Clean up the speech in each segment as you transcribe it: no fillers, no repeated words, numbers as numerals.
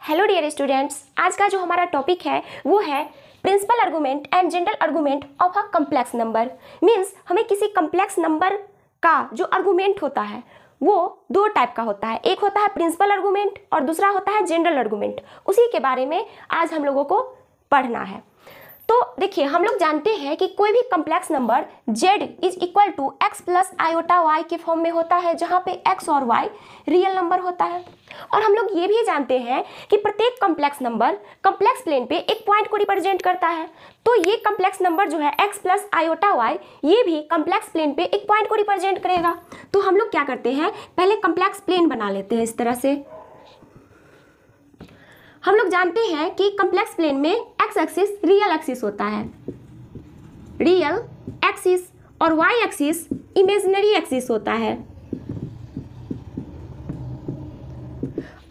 Hello dear students, आज का जो हमारा टॉपिक है वो है principal argument and general argument of a complex number. Means हमें किसी कम्प्लेक्स नंबर का जो आर्गूमेंट होता है वो दो टाइप का होता है, एक होता है प्रिंसिपल आर्गूमेंट और दूसरा होता है जनरल आर्गूमेंट। उसी के बारे में आज हम लोगों को पढ़ना है। तो देखिए, हम लोग जानते हैं कि कोई भी complex number z is equal to x plus iota y के फॉर्म में होता है, जहाँ पे x और y रियल नंबर होता है। और हम लोग ये भी जानते हैं कि प्रत्येक कम्प्लेक्स नंबर कम्प्लेक्स प्लेन पे एक पॉइंट को रिप्रेजेंट करता है। तो ये कम्प्लेक्स नंबर जो है x प्लस आयोटा y, ये भी कम्प्लेक्स प्लेन पे एक पॉइंट को रिप्रेजेंट करेगा। तो हम लोग क्या करते हैं, पहले कम्प्लेक्स प्लेन बना लेते हैं। इस तरह से हम लोग जानते हैं कि कम्प्लेक्स प्लेन में एक्स एक्सिस रियल एक्सिस होता है, रियल एक्सिस, और वाई एक्सिस इमेजिनरी एक्सिस होता है।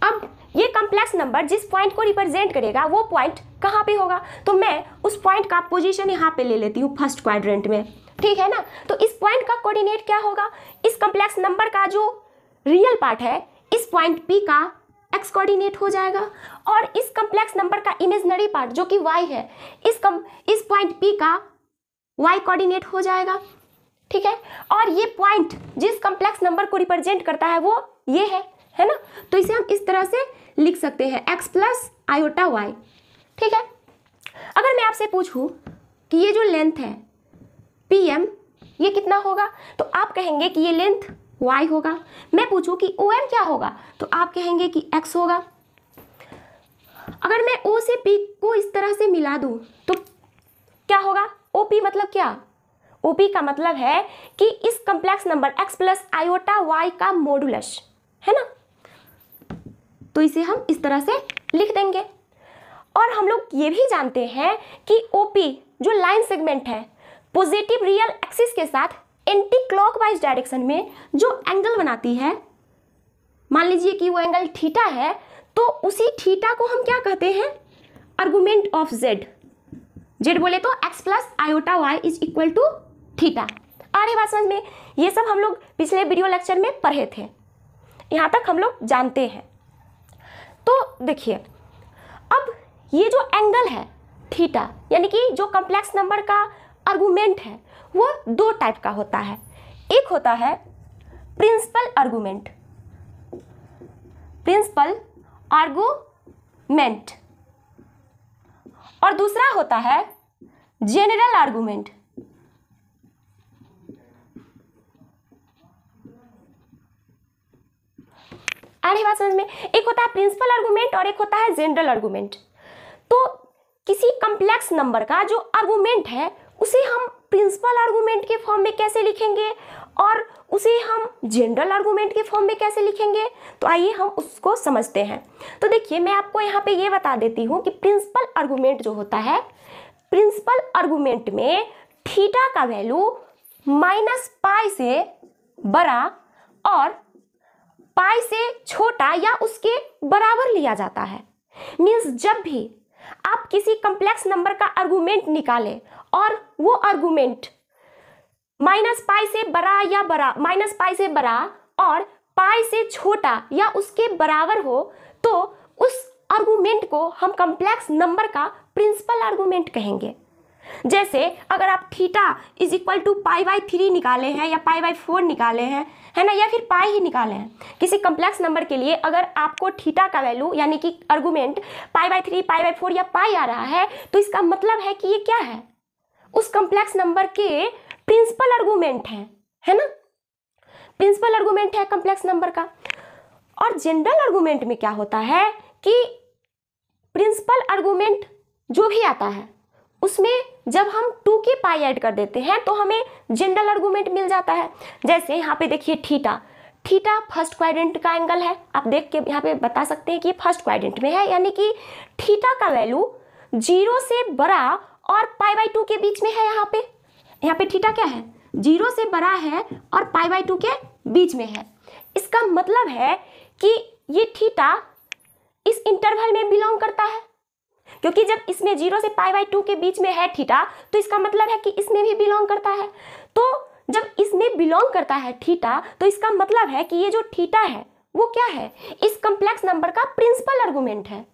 अब ये कम्प्लेक्स नंबर जिस पॉइंट को रिप्रेजेंट करेगा वो पॉइंट कहाँ पे होगा, तो मैं उस पॉइंट का पोजीशन यहाँ पे ले लेती हूँ फर्स्ट क्वाड्रेंट में, ठीक है ना। तो इस पॉइंट का कोऑर्डिनेट क्या होगा, इस कम्प्लेक्स नंबर का जो रियल पार्ट है इस पॉइंट P का x कोऑर्डिनेट हो जाएगा, और इस कम्प्लेक्स नंबर का इमेजिनरी पार्ट जो कि y है इस पॉइंट P का y कोऑर्डिनेट हो जाएगा, ठीक है। और ये पॉइंट जिस कम्प्लेक्स नंबर को रिप्रेजेंट करता है वो ये है ना। तो इसे हम इस तरह से लिख सकते हैं x प्लस आयोटा y, ठीक है। अगर मैं आपसे पूछूं कि ये जो लेंथ है PM ये कितना होगा, तो आप कहेंगे कि ये लेंथ y होगा। मैं पूछूं कि OM क्या होगा, तो आप कहेंगे कि x होगा। अगर मैं O से P को इस तरह से मिला दूं तो क्या होगा, OP मतलब क्या, OP का मतलब है कि इस complex number x plus iota y का मॉडुलस, है ना। तो इसे हम इस तरह से लिख देंगे। और हम लोग ये भी जानते हैं कि OP जो लाइन सेगमेंट है पॉजिटिव रियल एक्सिस के साथ एंटी क्लॉकवाइज डायरेक्शन में जो एंगल बनाती है, मान लीजिए कि वो एंगल थीटा है, तो उसी थीटा को हम क्या कहते हैं, आर्गुमेंट ऑफ z बोले तो x plus iota y is equal to theta. आ रही बात समझ में, ये सब हम लोग पिछले वीडियो लेक्चर में पढ़े थे, यहाँ तक हम लोग जानते हैं। तो देखिए, अब ये जो एंगल है थीटा, यानी कि जो कम्प्लेक्स नंबर का आर्गुमेंट है वो दो टाइप का होता है। एक होता है प्रिंसिपल आर्गुमेंट, और दूसरा होता है जनरल आर्गुमेंट। आ रही बात समझ में, एक होता है प्रिंसिपल आर्गुमेंट और एक होता है जनरल आर्गुमेंट। तो किसी कम्प्लेक्स नंबर का जो आर्गुमेंट है उसे हम प्रिंसिपल आर्गुमेंट के फॉर्म में कैसे लिखेंगे और उसे हम जनरल आर्गुमेंट के फॉर्म में कैसे लिखेंगे, तो आइए हम उसको समझते हैं। तो देखिए, मैं आपको यहाँ पे ये बता देती हूँ कि प्रिंसिपल आर्गुमेंट जो होता है, प्रिंसिपल आर्गुमेंट में थीटा का वैल्यू -π से बड़ा और पाई से छोटा या उसके बराबर लिया जाता है। मीन्स जब भी आप किसी कम्प्लेक्स नंबर का आर्गुमेंट निकालें और वो आर्गुमेंट -π से बड़ा और पाई से छोटा या उसके बराबर हो, तो उस आर्गुमेंट को हम कम्प्लेक्स नंबर का प्रिंसिपल आर्गुमेंट कहेंगे। जैसे अगर आप थीटा इज इक्वल टू π/3 निकाले हैं या π/4 निकाले हैं, है ना, या फिर पाई ही निकाले हैं किसी कम्प्लेक्स नंबर के लिए, अगर आपको थीटा का वैल्यू यानी कि आर्गुमेंट π/3 π/4 या पाई आ रहा है, तो इसका मतलब है कि ये क्या है, उस कम्प्लेक्स नंबर के प्रिंसिपल आर्गुमेंट है ना, प्रिंसिपल आर्गुमेंट है कम्प्लेक्स नंबर का। और जनरल आर्गुमेंट में क्या होता है कि प्रिंसिपल आर्गुमेंट जो भी आता है उसमें जब हम 2 के पाई ऐड कर देते हैं तो हमें जनरल आर्गुमेंट मिल जाता है। जैसे यहाँ पे देखिए, थीटा फर्स्ट क्वाड्रेंट का एंगल है, आप देख के यहाँ पे बता सकते हैं कि फर्स्ट क्वाड्रेंट में है, यानी कि थीटा का वैल्यू 0 से बड़ा और π/2 के बीच में है। यहाँ पे थीटा क्या है, 0 से बड़ा है और π/2 के बीच में है। इसका मतलब है कि ये थीटा इस इंटरवल में बिलोंग करता है, क्योंकि जब इसमें 0 से π/2 के बीच में है थीटा, तो इसका मतलब है कि इसमें भी बिलोंग करता है। तो जब इसमें बिलोंग करता है थीटा, तो इसका मतलब है कि ये जो थीटा है वो क्या है, इस कम्प्लेक्स नंबर का प्रिंसिपल आर्गुमेंट है।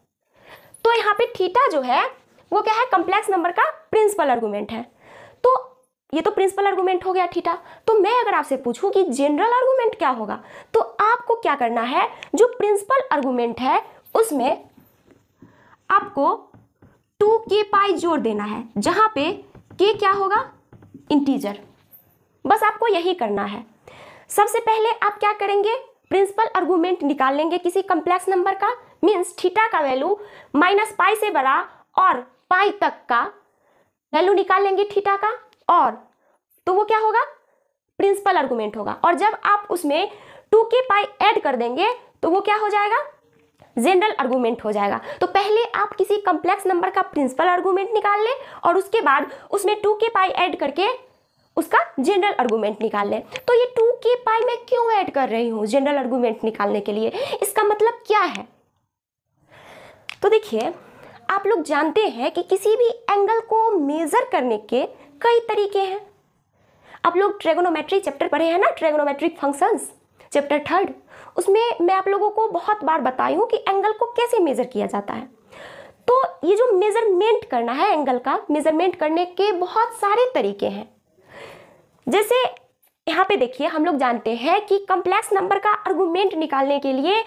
तो यहाँ पे थीटा जो है वो क्या है, कॉम्प्लेक्स नंबर का प्रिंसिपल आर्गुमेंट है। तो ये तो प्रिंसिपल आर्गुमेंट हो गया थीटा। तो मैं अगर आपसे पूछूं कि जनरल आर्गुमेंट क्या होगा, तो आपको क्या करना है, जो प्रिंसिपल आर्गुमेंट है उसमें आपको 2k पाई जोड़ देना है, जहां पे k क्या होगा, इंटीजर। बस आपको यही करना है। सबसे पहले आप क्या करेंगे, प्रिंसिपल आर्गुमेंट निकाल लेंगे किसी कॉम्प्लेक्स नंबर का, मीन्स थीटा का वैल्यू -पाई से बड़ा और पाई तक का वैल्यू निकाल लेंगे थीटा का, और तो वो क्या होगा, प्रिंसिपल आर्गुमेंट होगा। और जब आप उसमें 2k पाई ऐड कर देंगे तो वो क्या हो जाएगा, जनरल आर्गुमेंट हो जाएगा। तो पहले आप किसी कॉम्प्लेक्स नंबर का प्रिंसिपल आर्गुमेंट निकाल लें और उसके बाद उसमें 2k पाई ऐड करके उसका जनरल आर्गुमेंट निकाल लें। तो ये 2k पाई मैं क्यों ऐड कर रही हूँ जनरल आर्गुमेंट निकालने के लिए, इसका मतलब क्या है। तो देखिए, आप लोग जानते हैं कि किसी भी एंगल को मेजर करने के कई तरीके हैं। आप लोग ट्रिगोनोमेट्री चैप्टर पढ़े हैं ना, ट्रिगोनोमेट्रिक फंक्शंस चैप्टर 3, उसमें मैं आप लोगों को बहुत बार बताई हूँ कि एंगल को कैसे मेजर किया जाता है। तो ये जो मेजरमेंट करना है एंगल का, मेजरमेंट करने के बहुत सारे तरीके हैं। जैसे यहाँ पे देखिए, हम लोग जानते हैं कि कॉम्प्लेक्स नंबर का आर्गुमेंट निकालने के लिए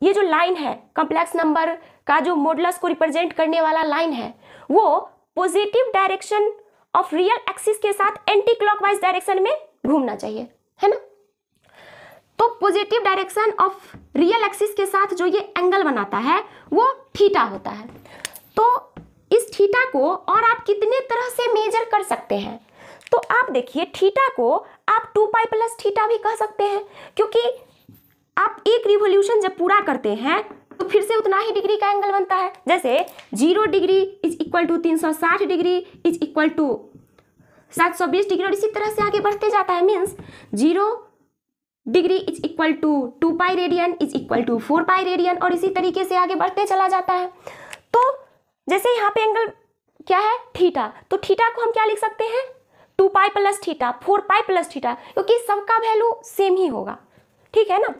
ये जो लाइन है, कॉम्प्लेक्स नंबर का जो मॉडुलस को रिप्रेजेंट करने वाला लाइन है, वो positive direction of real axis के साथ एंटी क्लॉकवाइज डायरेक्शन में घूमना चाहिए, है ना। तो positive direction of real axis के साथ जो ये एंगल बनाता है वो थीटा होता है। तो इस थीटा को और आप कितने तरह से मेजर कर सकते हैं, तो आप देखिए, थीटा को आप 2 पाई प्लस थीटा भी कह सकते हैं, क्योंकि आप एक रिवॉल्यूशन जब पूरा करते हैं तो फिर से उतना ही डिग्री का एंगल बनता है। जैसे 0 degree is equal to 360 degree is equal to 720 degree, और इसी तरह से आगे बढ़ते जाता है। Means 0 degree is equal to 2 pi radian is equal to 4 pi radian, और इसी तरीके से आगे बढ़ते चला जाता है। तो जैसे यहाँ पे एंगल क्या है, थीटा, तो थीटा को हम क्या लिख सकते हैं, 2 pi plus theta, 4 pi plus theta, क्योंकि सबका वैल्यू सेम ही होगा, ठीक है ना।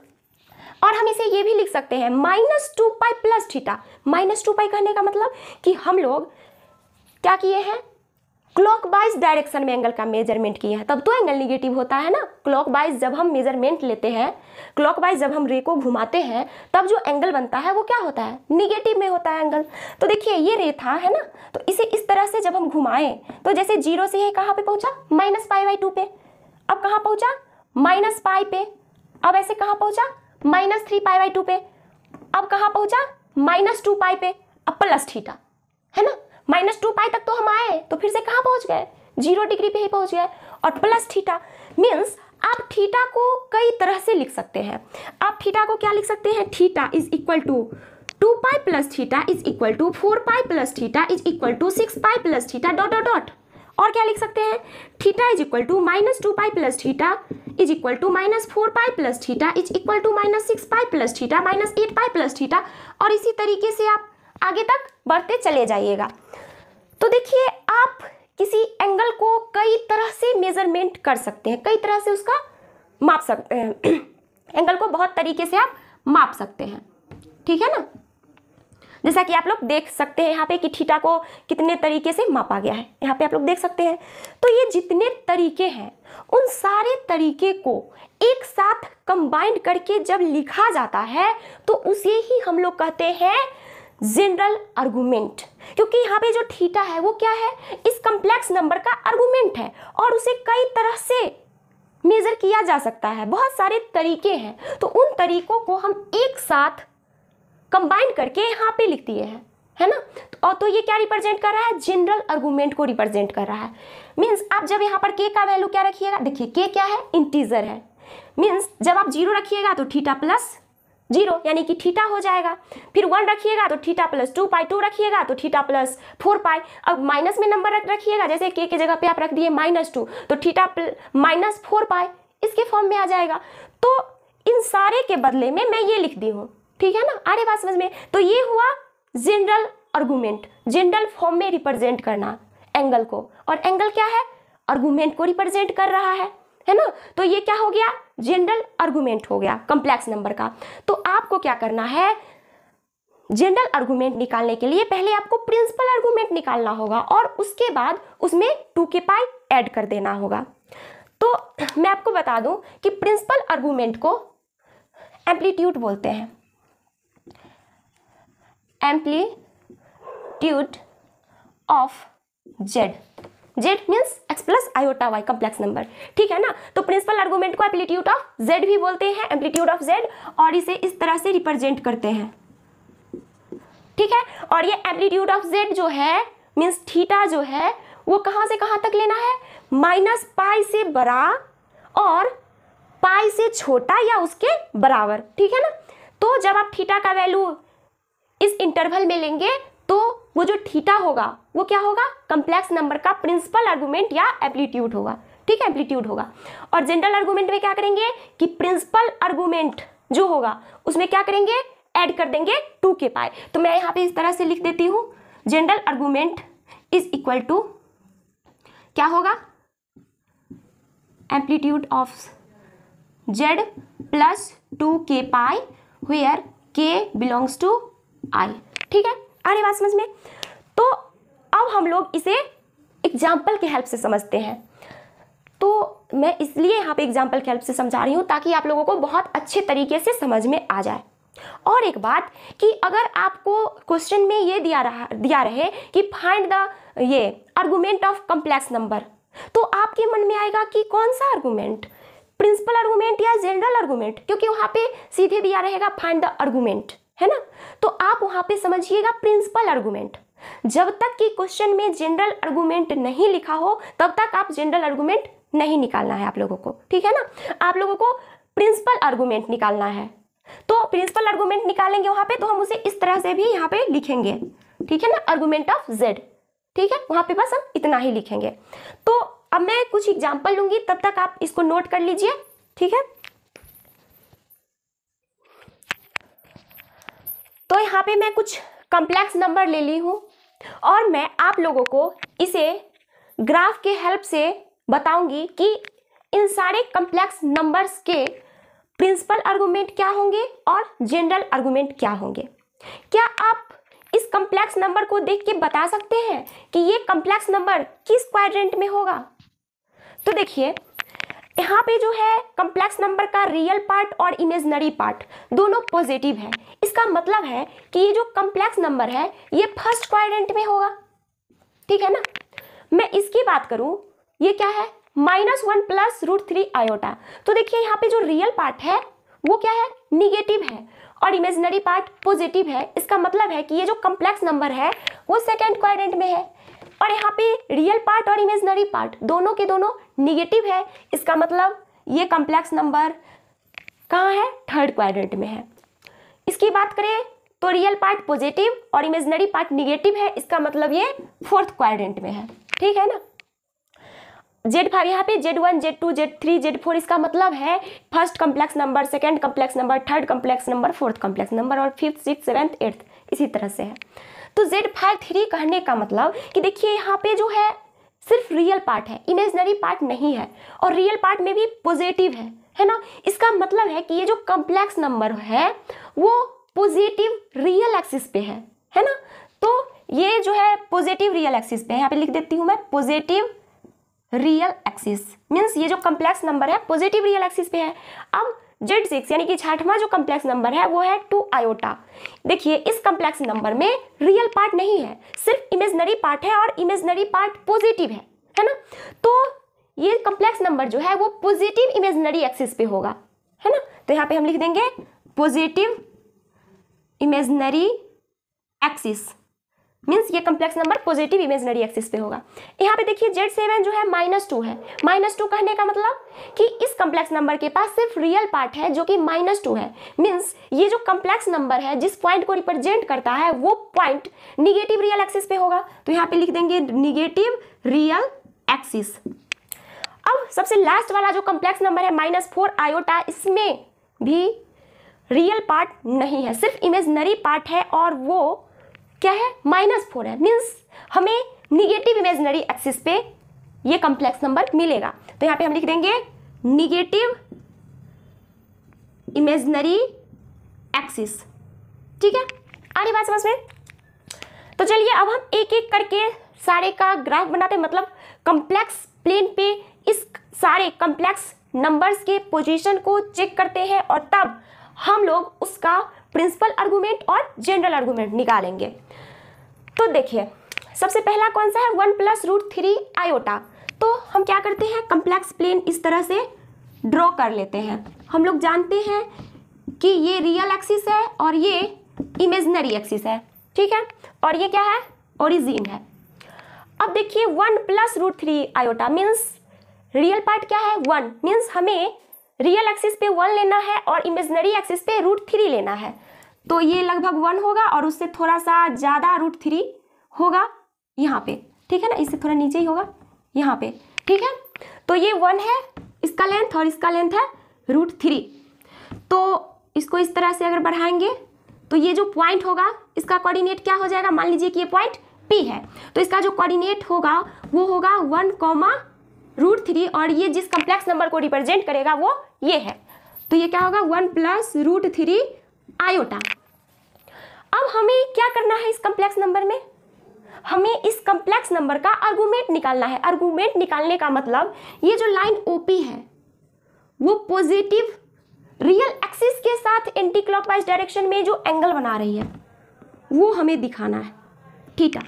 और हम इसे ये भी लिख सकते हैं -2 पाई प्लस थीटा। -2 पाई कहने का मतलब कि हम लोग क्या किए हैं, क्लॉकवाइज डायरेक्शन में एंगल का मेजरमेंट किया है, तब तो एंगल निगेटिव होता है ना। क्लॉकवाइज जब हम मेजरमेंट लेते हैं, क्लॉकवाइज जब हम रे को घुमाते हैं, तब जो एंगल बनता है वो क्या होता है, निगेटिव में होता है एंगल। तो देखिए, ये रे था, है ना, तो इसे इस तरह से जब हम घुमाएं तो जैसे 0 से ये कहाँ पे पहुंचा, -पाई/2 पे, अब कहाँ पहुंचा, -पाई पे, अब ऐसे कहाँ पहुंचा, -3 पाई/2 पे, अब कहाँ पहुंचा, -2 पाई पे, अब प्लस थीटा, है ना। -2 पाई तक तो हम आए, तो फिर से कहाँ पहुंच गए, 0 डिग्री पे ही पहुंच गए, और प्लस थीटा। मीन्स आप थीटा को कई तरह से लिख सकते हैं। आप थीटा को क्या लिख सकते हैं, theta is equal to 2 pi plus theta is equal to 4 pi plus theta is equal to 6 pi plus theta dot dot dot. और क्या लिख सकते हैं, theta is equal to -2 pi plus theta is equal to -4 pi plus theta is equal to -6 pi plus theta -8 pi plus theta, और इसी तरीके से आप आगे तक बढ़ते चले जाइएगा। तो देखिए, आप किसी एंगल को कई तरह से मेजरमेंट कर सकते हैं, कई तरह से उसका माप सकते हैं। एंगल को बहुत तरीके से आप माप सकते हैं, ठीक है ना। जैसा कि आप लोग देख सकते हैं यहाँ पे कि थीटा को कितने तरीके से मापा गया है, यहाँ पे आप लोग देख सकते हैं। तो ये जितने तरीके हैं, उन सारे तरीके को एक साथ कंबाइंड करके जब लिखा जाता है तो उसे ही हम लोग कहते हैं जनरल आर्गुमेंट। क्योंकि यहाँ पे जो थीटा है वो क्या है, इस कॉम्प्लेक्स नंबर का आर्गुमेंट है, और उसे कई तरह से मेजर किया जा सकता है, बहुत सारे तरीके हैं। तो उन तरीकों को हम एक साथ कंबाइन करके यहाँ पे लिख दिए हैं, है ना। और तो ये क्या रिप्रेजेंट कर रहा है, जनरल आर्गुमेंट को रिप्रेजेंट कर रहा है। मीन्स आप जब यहाँ पर k का वैल्यू क्या रखिएगा, देखिए k क्या है, इंटीजर है। मीन्स जब आप 0 रखिएगा तो थीटा प्लस 0 यानी कि थीटा हो जाएगा। फिर 1 रखिएगा तो थीटा प्लस 2 पाई, 2 रखिएगा तो थीटा प्लस 4 पाई। अब माइनस में नंबर रखिएगा, जैसे k के जगह पे आप रख दिए -2 तो थीटा -4 पाई इसके फॉर्म में आ जाएगा। तो इन सारे के बदले में मैं ये लिख दी हूँ, ठीक है ना, आ रही बात समझ में। तो ये हुआ जनरल आर्गुमेंट, जनरल फॉर्म में रिप्रेजेंट करना एंगल को, और एंगल क्या है, आर्गुमेंट को रिप्रेजेंट कर रहा है ना। तो ये क्या हो गया, जनरल आर्गुमेंट हो गया कॉम्प्लेक्स नंबर का। तो आपको क्या करना है, जनरल आर्गुमेंट निकालने के लिए पहले आपको प्रिंसिपल आर्गुमेंट निकालना होगा और उसके बाद उसमें 2 के पाई ऐड कर देना होगा। तो मैं आपको बता दूं कि प्रिंसिपल आर्गुमेंट को एम्पलीट्यूड बोलते हैं, amplitude of Z. Z means X plus iota Y complex number, ठीक है ना। तो प्रिंसिपल आर्गुमेंट को एम्पलीट्यूड ऑफ जेड भी बोलते हैं, एम्पलीट्यूड ऑफ जेड, और इसे इस तरह से रिप्रेजेंट करते हैं, ठीक है। और ये एम्पलीट्यूड ऑफ जेड जो है मीन्स थीटा जो है वो कहां से कहां तक लेना है, माइनस पाई से बड़ा और पाई से छोटा या उसके बराबर, ठीक है ना। तो जब आप थीटा का वैल्यू इस इंटरवल में लेंगे तो वो जो थीटा होगा वो क्या होगा, कम्प्लेक्स नंबर का प्रिंसिपल आर्गुमेंट या एम्पलीट्यूड होगा, ठीक है, एम्पलीट्यूड होगा। और जनरल आर्गुमेंट में क्या करेंगे कि प्रिंसिपल आर्गुमेंट जो होगा उसमें क्या करेंगे, ऐड कर देंगे 2 के पाई। तो मैं यहाँ पे इस तरह से लिख देती हूँ, general argument is equal to क्या होगा, amplitude of Z plus 2 K pi where K belongs to I, ठीक है। आ रही बात समझ में। तो अब हम लोग इसे एग्जाम्पल के हेल्प से समझते हैं। तो मैं इसलिए यहाँ पे एग्जाम्पल के हेल्प से समझा रही हूँ ताकि आप लोगों को बहुत अच्छे तरीके से समझ में आ जाए। और एक बात कि अगर आपको क्वेश्चन में ये दिया रहे कि फाइंड द ये आर्गुमेंट ऑफ कम्प्लेक्स नंबर, तो आपके मन में आएगा कि कौन सा आर्गुमेंट, प्रिंसिपल आर्गुमेंट या जनरल आर्गुमेंट, क्योंकि वहाँ पे सीधे दिया रहेगा फाइंड द आर्गुमेंट, है ना। तो आप वहाँ पे समझिएगा प्रिंसिपल आर्गुमेंट। जब तक कि क्वेश्चन में जनरल आर्गुमेंट नहीं लिखा हो तब तक आप जनरल आर्गुमेंट नहीं निकालना है आप लोगों को, ठीक है ना। आप लोगों को प्रिंसिपल आर्गुमेंट निकालना है। तो प्रिंसिपल आर्गुमेंट निकालेंगे वहाँ पे तो हम उसे इस तरह से भी यहाँ पे लिखेंगे, ठीक है ना, आर्गुमेंट ऑफ जेड, ठीक है। वहाँ पे बस हम इतना ही लिखेंगे। तो अब मैं कुछ एग्जाम्पल लूंगी, तब तक आप इसको नोट कर लीजिए, ठीक है। तो यहाँ पे मैं कुछ कॉम्प्लेक्स नंबर ले ली हूँ और मैं आप लोगों को इसे ग्राफ के हेल्प से बताऊंगी कि इन सारे कॉम्प्लेक्स नंबर्स के प्रिंसिपल आर्गुमेंट क्या होंगे और जनरल आर्गुमेंट क्या होंगे। क्या आप इस कॉम्प्लेक्स नंबर को देख के बता सकते हैं कि ये कॉम्प्लेक्स नंबर किस क्वाड्रेंट में होगा? तो देखिए यहाँ पे जो है कॉम्प्लेक्स नंबर का रियल पार्ट और इमेजिनरी पार्ट दोनों पॉजिटिव है। इसका मतलब है कि ये जो कॉम्प्लेक्स नंबर है ये फर्स्ट क्वाड्रेंट में होगा, ठीक है ना। मैं इसकी बात करूं, ये क्या है, -1 प्लस √3 आयोटा। तो देखिए यहाँ पे जो रियल पार्ट है वो क्या है, निगेटिव है और इमेजिनरी पार्ट पॉजिटिव है। इसका मतलब है कि ये जो कॉम्प्लेक्स नंबर है वो सेकेंड क्वाड्रेंट में है और यहाँ पे रियल पार्ट और इमेजिनरी पार्ट दोनों के दोनों निगेटिव है। इसका मतलब ये कॉम्प्लेक्स नंबर कहाँ है, थर्ड क्वाड्रेंट में है। इसकी बात करें तो रियल पार्ट पॉजिटिव और इमेजिनरी पार्ट निगेटिव है। इसका मतलब ये फोर्थ क्वाड्रेंट में है, ठीक है ना। Z5 यहाँ पे Z1 Z2 Z3 Z4 इसका मतलब है first complex number, second complex number, third complex number, fourth complex number और फिफ्थ, सिक्स, सेवेंथ, एट्थ इसी तरह से है। तो Z5 3 कहने का मतलब कि देखिए यहाँ पे जो है सिर्फ रियल पार्ट है, इमेजिनरी पार्ट नहीं है और रियल पार्ट में भी पॉजिटिव है ना। इसका मतलब है कि ये जो कॉम्प्लेक्स नंबर है वो पॉजिटिव रियल एक्सिस पे है ना। तो ये जो है पॉजिटिव रियल एक्सिस पे है, यहाँ पे लिख देती हूँ मैं पॉजिटिव रियल एक्सिस, मीन्स ये जो कॉम्प्लेक्स नंबर है पॉजिटिव रियल एक्सिस पे है। अब Z6 यानी कि छठवां जो कॉम्प्लेक्स नंबर है वो है 2 आयोटा। देखिए इस कॉम्प्लेक्स नंबर में रियल पार्ट नहीं है, सिर्फ इमेजिनरी पार्ट है और इमेजिनरी पार्ट पॉजिटिव है ना। तो ये कॉम्प्लेक्स नंबर जो है वो पॉजिटिव इमेजिनरी एक्सिस पे होगा, है ना। तो यहाँ पे हम लिख देंगे पॉजिटिव इमेजिनरी एक्सिस, मीन्स ये complex number positive imaginary axis पे होगा। यहाँ पे देखिए Z7 जो है -2 है। -2 कहने का मतलब कि इस कॉम्प्लेक्स नंबर के पास सिर्फ रियल पार्ट है जो कि -2 है, मीन्स ये जो कॉम्प्लेक्स नंबर है जिस पॉइंट को रिप्रेजेंट करता है वो पॉइंट निगेटिव रियल एक्सिस पे होगा। तो यहाँ पे लिख देंगे निगेटिव रियल एक्सिस। अब सबसे लास्ट वाला जो कॉम्प्लेक्स नंबर है -4 आयोटा, इसमें भी रियल पार्ट नहीं है, सिर्फ इमेजिनरी पार्ट है और वो क्या है, -4 है, मीन्स हमें निगेटिव इमेजिनरी एक्सिस पे ये कॉम्प्लेक्स नंबर मिलेगा। तो यहाँ पे हम लिख देंगे निगेटिव इमेजिनरी एक्सिस, ठीक है। आ रही बात समझ में? तो चलिए अब हम एक एक करके सारे का ग्राफ बनाते हैं, मतलब कॉम्प्लेक्स प्लेन पे इस सारे कॉम्प्लेक्स नंबर्स के पोजीशन को चेक करते हैं और तब हम लोग उसका प्रिंसिपल आर्गुमेंट और जनरल आर्गुमेंट निकालेंगे। तो देखिए सबसे पहला कौन सा है, 1 + √3 आयोटा। तो हम क्या करते हैं, कॉम्प्लेक्स प्लेन इस तरह से ड्रॉ कर लेते हैं। हम लोग जानते हैं कि ये रियल एक्सिस है और ये इमेजिनरी एक्सिस है, ठीक है, और ये क्या है, ओरिजिन है। अब देखिए 1 + √3 आयोटा मीन्स रियल पार्ट क्या है, 1 मीन्स हमें रियल एक्सिस पे 1 लेना है और इमेजिनरी एक्सिस पे √3 लेना है। तो ये लगभग 1 होगा और उससे थोड़ा सा ज़्यादा √3 होगा यहाँ पे, ठीक है ना, इससे थोड़ा नीचे ही होगा यहाँ पे, ठीक है। तो ये 1 है इसका लेंथ और इसका लेंथ है √3। तो इसको इस तरह से अगर बढ़ाएंगे तो ये जो पॉइंट होगा इसका कोऑर्डिनेट क्या हो जाएगा, मान लीजिए कि ये पॉइंट P है, तो इसका जो कोऑर्डिनेट होगा वो होगा 1, √3 और ये जिस कॉम्प्लेक्स नंबर को रिप्रेजेंट करेगा वो ये है। तो ये क्या होगा, 1 + √3 आयोटा। अब हमें क्या करना है इस कॉम्प्लेक्स नंबर में, हमें इस कॉम्प्लेक्स नंबर का आर्गुमेंट निकालना है। आर्गुमेंट निकालने का मतलब ये जो लाइन OP है वो पॉजिटिव रियल एक्सिस के साथ एंटी क्लॉकवाइज डायरेक्शन में जो एंगल बना रही है वो हमें दिखाना है, थीटा।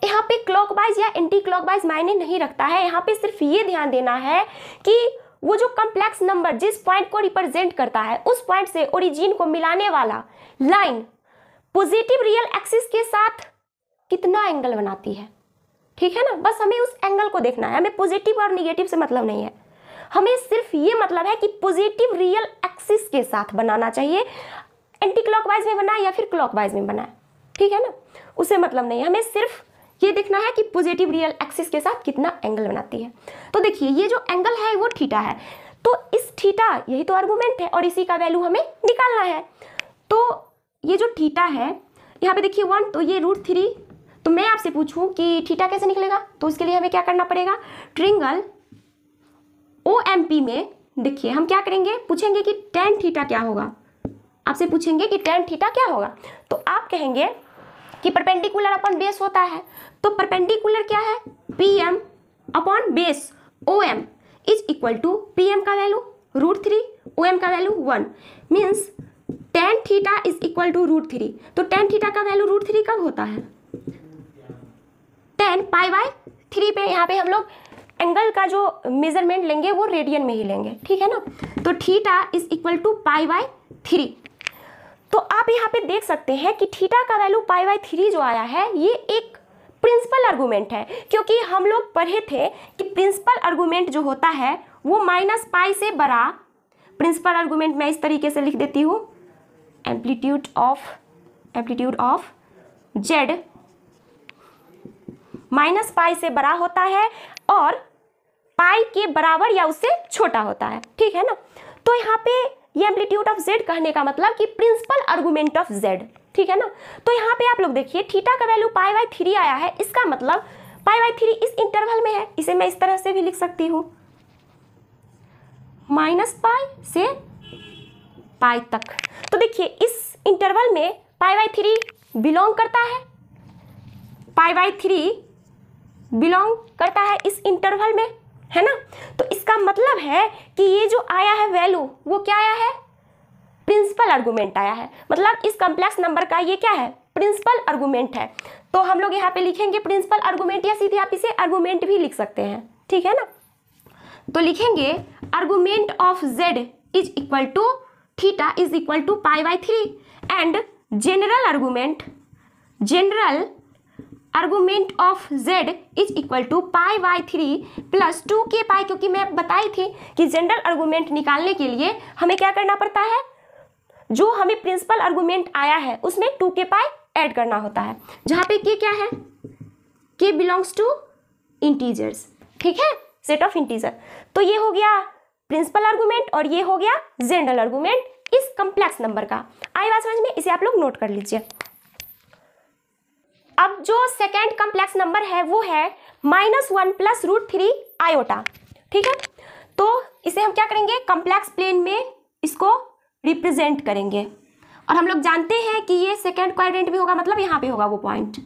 यहाँ पे क्लॉकवाइज या एंटी क्लॉकवाइज मायने नहीं रखता है, यहाँ पे सिर्फ ये ध्यान देना है कि वो जो कॉम्प्लेक्स नंबर जिस पॉइंट को रिप्रेजेंट करता है उस पॉइंट से ओरिजिन को मिलाने वाला लाइन पॉजिटिव रियल एक्सिस के साथ कितना एंगल बनाती है, ठीक है ना। बस हमें उस एंगल को देखना है, हमें पॉजिटिव और निगेटिव से मतलब नहीं है, हमें सिर्फ ये मतलब है कि पॉजिटिव रियल एक्सिस के साथ बनाना चाहिए, एंटी क्लॉकवाइज में बनाए या फिर क्लॉकवाइज में बनाए, ठीक है ना, उसे मतलब नहीं है, हमें सिर्फ ये देखना है कि पॉजिटिव रियल एक्सिस के साथ कितना एंगल बनाती है। तो देखिए ये जो एंगल है वो थीटा है, तो इस थीटा यही तो आर्गुमेंट है और इसी का वैल्यू हमें निकालना है। तो ये जो थीटा है यहाँ पे देखिए 1, तो ये √3। तो मैं आपसे पूछूं कि थीटा कैसे निकलेगा, तो उसके लिए हमें क्या करना पड़ेगा, ट्रायंगल OMP में देखिए हम क्या करेंगे, पूछेंगे कि tan थीटा क्या होगा, आपसे पूछेंगे कि tan थीटा क्या होगा, तो आप कहेंगे कि परपेंडिकुलर अपॉन बेस होता है। तो परपेंडिकुलर क्या है, PM upon base OM is equal to PM का वैल्यू √3, OM का value 1 means tan theta is equal to √3। तो tan थीटा का वैल्यू √3 कब होता है, tan π/3 पे। यहाँ पे हम लोग एंगल का जो मेजरमेंट लेंगे वो रेडियन में ही लेंगे, ठीक है ना। तो थीटा इज इक्वल टू π/3। तो आप यहाँ पे देख सकते हैं कि थीटा का वैल्यू π/3 जो आया है ये एक प्रिंसिपल आर्गुमेंट है, क्योंकि हम लोग पढ़े थे कि प्रिंसिपल आर्गुमेंट जो होता है वो -π से बड़ा, प्रिंसिपल आर्गुमेंट मैं इस तरीके से लिख देती हूँ, एम्पलीट्यूड ऑफ Z -π से बड़ा होता है और पाई के बराबर या उससे छोटा होता है, ठीक है ना। तो यहाँ पे ये एम्पलीट्यूड ऑफ Z कहने का मतलब कि प्रिंसिपल आर्गुमेंट ऑफ Z, ठीक है ना। तो यहाँ पे आप लोग देखिए थीटा का वैल्यू π/3 आया है, इसका मतलब π/3 इस इंटरवल में है, इसे मैं इस तरह से भी लिख सकती हूँ -π से π तक। तो देखिए इस इंटरवल में π/3 बिलोंग करता है, π/3 बिलोंग करता है इस इंटरवल में, है ना। तो इसका मतलब है कि ये जो आया है वैल्यू वो क्या आया है, प्रिंसिपल आर्गुमेंट आया है, मतलब इस कॉम्प्लेक्स नंबर का ये क्या है, प्रिंसिपल आर्गुमेंट है। तो हम लोग यहाँ पे लिखेंगे प्रिंसिपल आर्गुमेंट या सीधे आप इसे आर्गुमेंट भी लिख सकते हैं, ठीक है ना। तो लिखेंगे argument of Z is equal to theta is equal to π/3 and general argument of Z is equal to π/3 plus 2k π, क्योंकि मैं बताई थी कि जनरल आर्गुमेंट निकालने के लिए हमें क्या करना पड़ता है, जो हमें प्रिंसिपल आर्गुमेंट आया है उसमें 2k π ऐड करना होता है, जहाँ पे k क्या है, k बिलोंग्स टू इंटीजर्स, ठीक है, सेट ऑफ इंटीजर। तो ये हो गया प्रिंसिपल आर्गुमेंट और ये हो गया जनरल आर्गुमेंट इस कॉम्प्लेक्स नंबर का। आई बात समझ में, इसे आप लोग नोट कर लीजिए। अब जो सेकेंड कॉम्प्लेक्स नंबर है वो है -1 + √3 आयोटा, ठीक है। तो इसे हम क्या करेंगे, कॉम्प्लेक्स प्लेन में इसको रिप्रेजेंट करेंगे और हम लोग जानते हैं कि ये सेकेंड क्वाड्रेंट में होगा, मतलब यहाँ पे होगा वो पॉइंट।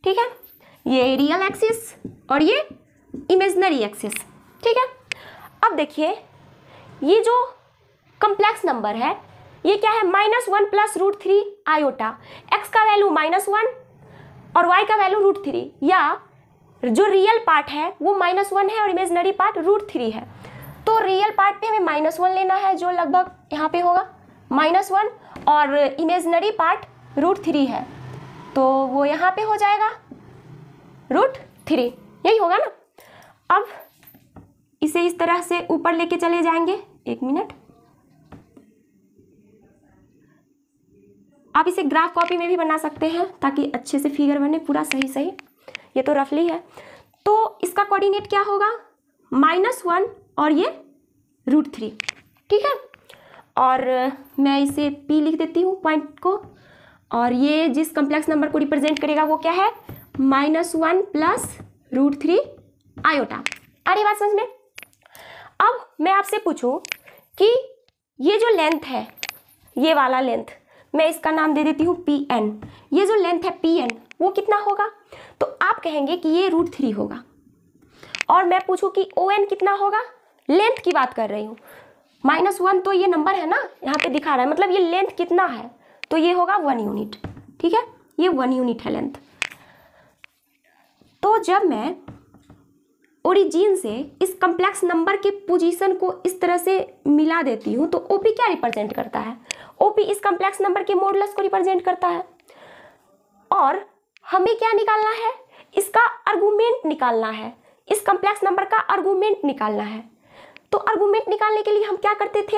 ठीक है, ये रियल एक्सिस और ये इमेजिनरी एक्सिस। ठीक है, अब देखिए ये जो कॉम्प्लेक्स नंबर है ये क्या है, -1 + √3 आयोटा। एक्स का वैल्यू -1 और वाई का वैल्यू √3, या जो रियल पार्ट है वो -1 है और इमेजिनरी पार्ट √3 है। तो रियल पार्ट पे हमें -1 लेना है जो लगभग यहाँ पे होगा -1, और इमेजिनरी पार्ट √3 है तो वो यहाँ पे हो जाएगा √3, यही होगा ना। अब इसे इस तरह से ऊपर लेके चले जाएंगे, 1 मिनट। आप इसे ग्राफ कॉपी में भी बना सकते हैं ताकि अच्छे से फिगर बने पूरा सही सही। ये तो रफली है, तो इसका कोऑर्डिनेट क्या होगा, -1 और ये √3। ठीक है, और मैं इसे P लिख देती हूँ पॉइंट को, और ये जिस कॉम्प्लेक्स नंबर को रिप्रेजेंट करेगा वो क्या है, -1 + √3 आयोटा। आ रही बात समझ में। अब मैं आपसे पूछूं कि ये जो लेंथ है, ये वाला लेंथ, मैं इसका नाम दे देती हूँ PN। ये जो लेंथ है PN वो कितना होगा, तो आप कहेंगे कि ये √3 होगा। और मैं पूछूं कि ON कितना होगा, लेंथ की बात कर रही हूँ, -1 तो ये नंबर है ना यहाँ पे दिखा रहा है, मतलब ये लेंथ कितना है, तो ये होगा 1 यूनिट। ठीक है, ये 1 यूनिट है लेंथ। तो जब मैं ओरिजिन से इस कॉम्प्लेक्स नंबर के पोजीशन को इस तरह से मिला देती हूँ तो OP क्या रिप्रेजेंट करता है, OP इस कॉम्प्लेक्स नंबर के मॉडुलस को रिप्रेजेंट करता है। और हमें क्या निकालना है, इसका आर्गुमेंट निकालना है, इस कॉम्प्लेक्स नंबर का आर्गुमेंट निकालना है। तो आर्गुमेंट निकालने के लिए हम क्या करते थे,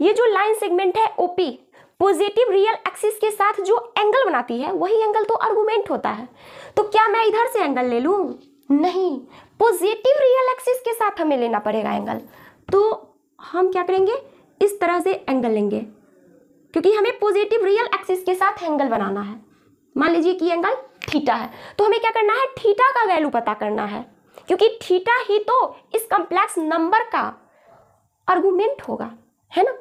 ये जो लाइन सेगमेंट है OP पॉजिटिव रियल एक्सिस के साथ जो एंगल बनाती है वही एंगल तो आर्गुमेंट होता है। तो क्या मैं इधर से एंगल ले लूं, नहीं, पॉजिटिव रियल एक्सिस के साथ हमें लेना पड़ेगा एंगल। तो हम क्या करेंगे, इस तरह से एंगल लेंगे, क्योंकि हमें पॉजिटिव रियल एक्सिस के साथ एंगल बनाना है। मान लीजिए कि एंगल थीटा है, तो हमें क्या करना है, थीटा का वैल्यू पता करना है, क्योंकि थीटा ही तो इस कॉम्प्लेक्स नंबर का आर्गुमेंट होगा, है ना।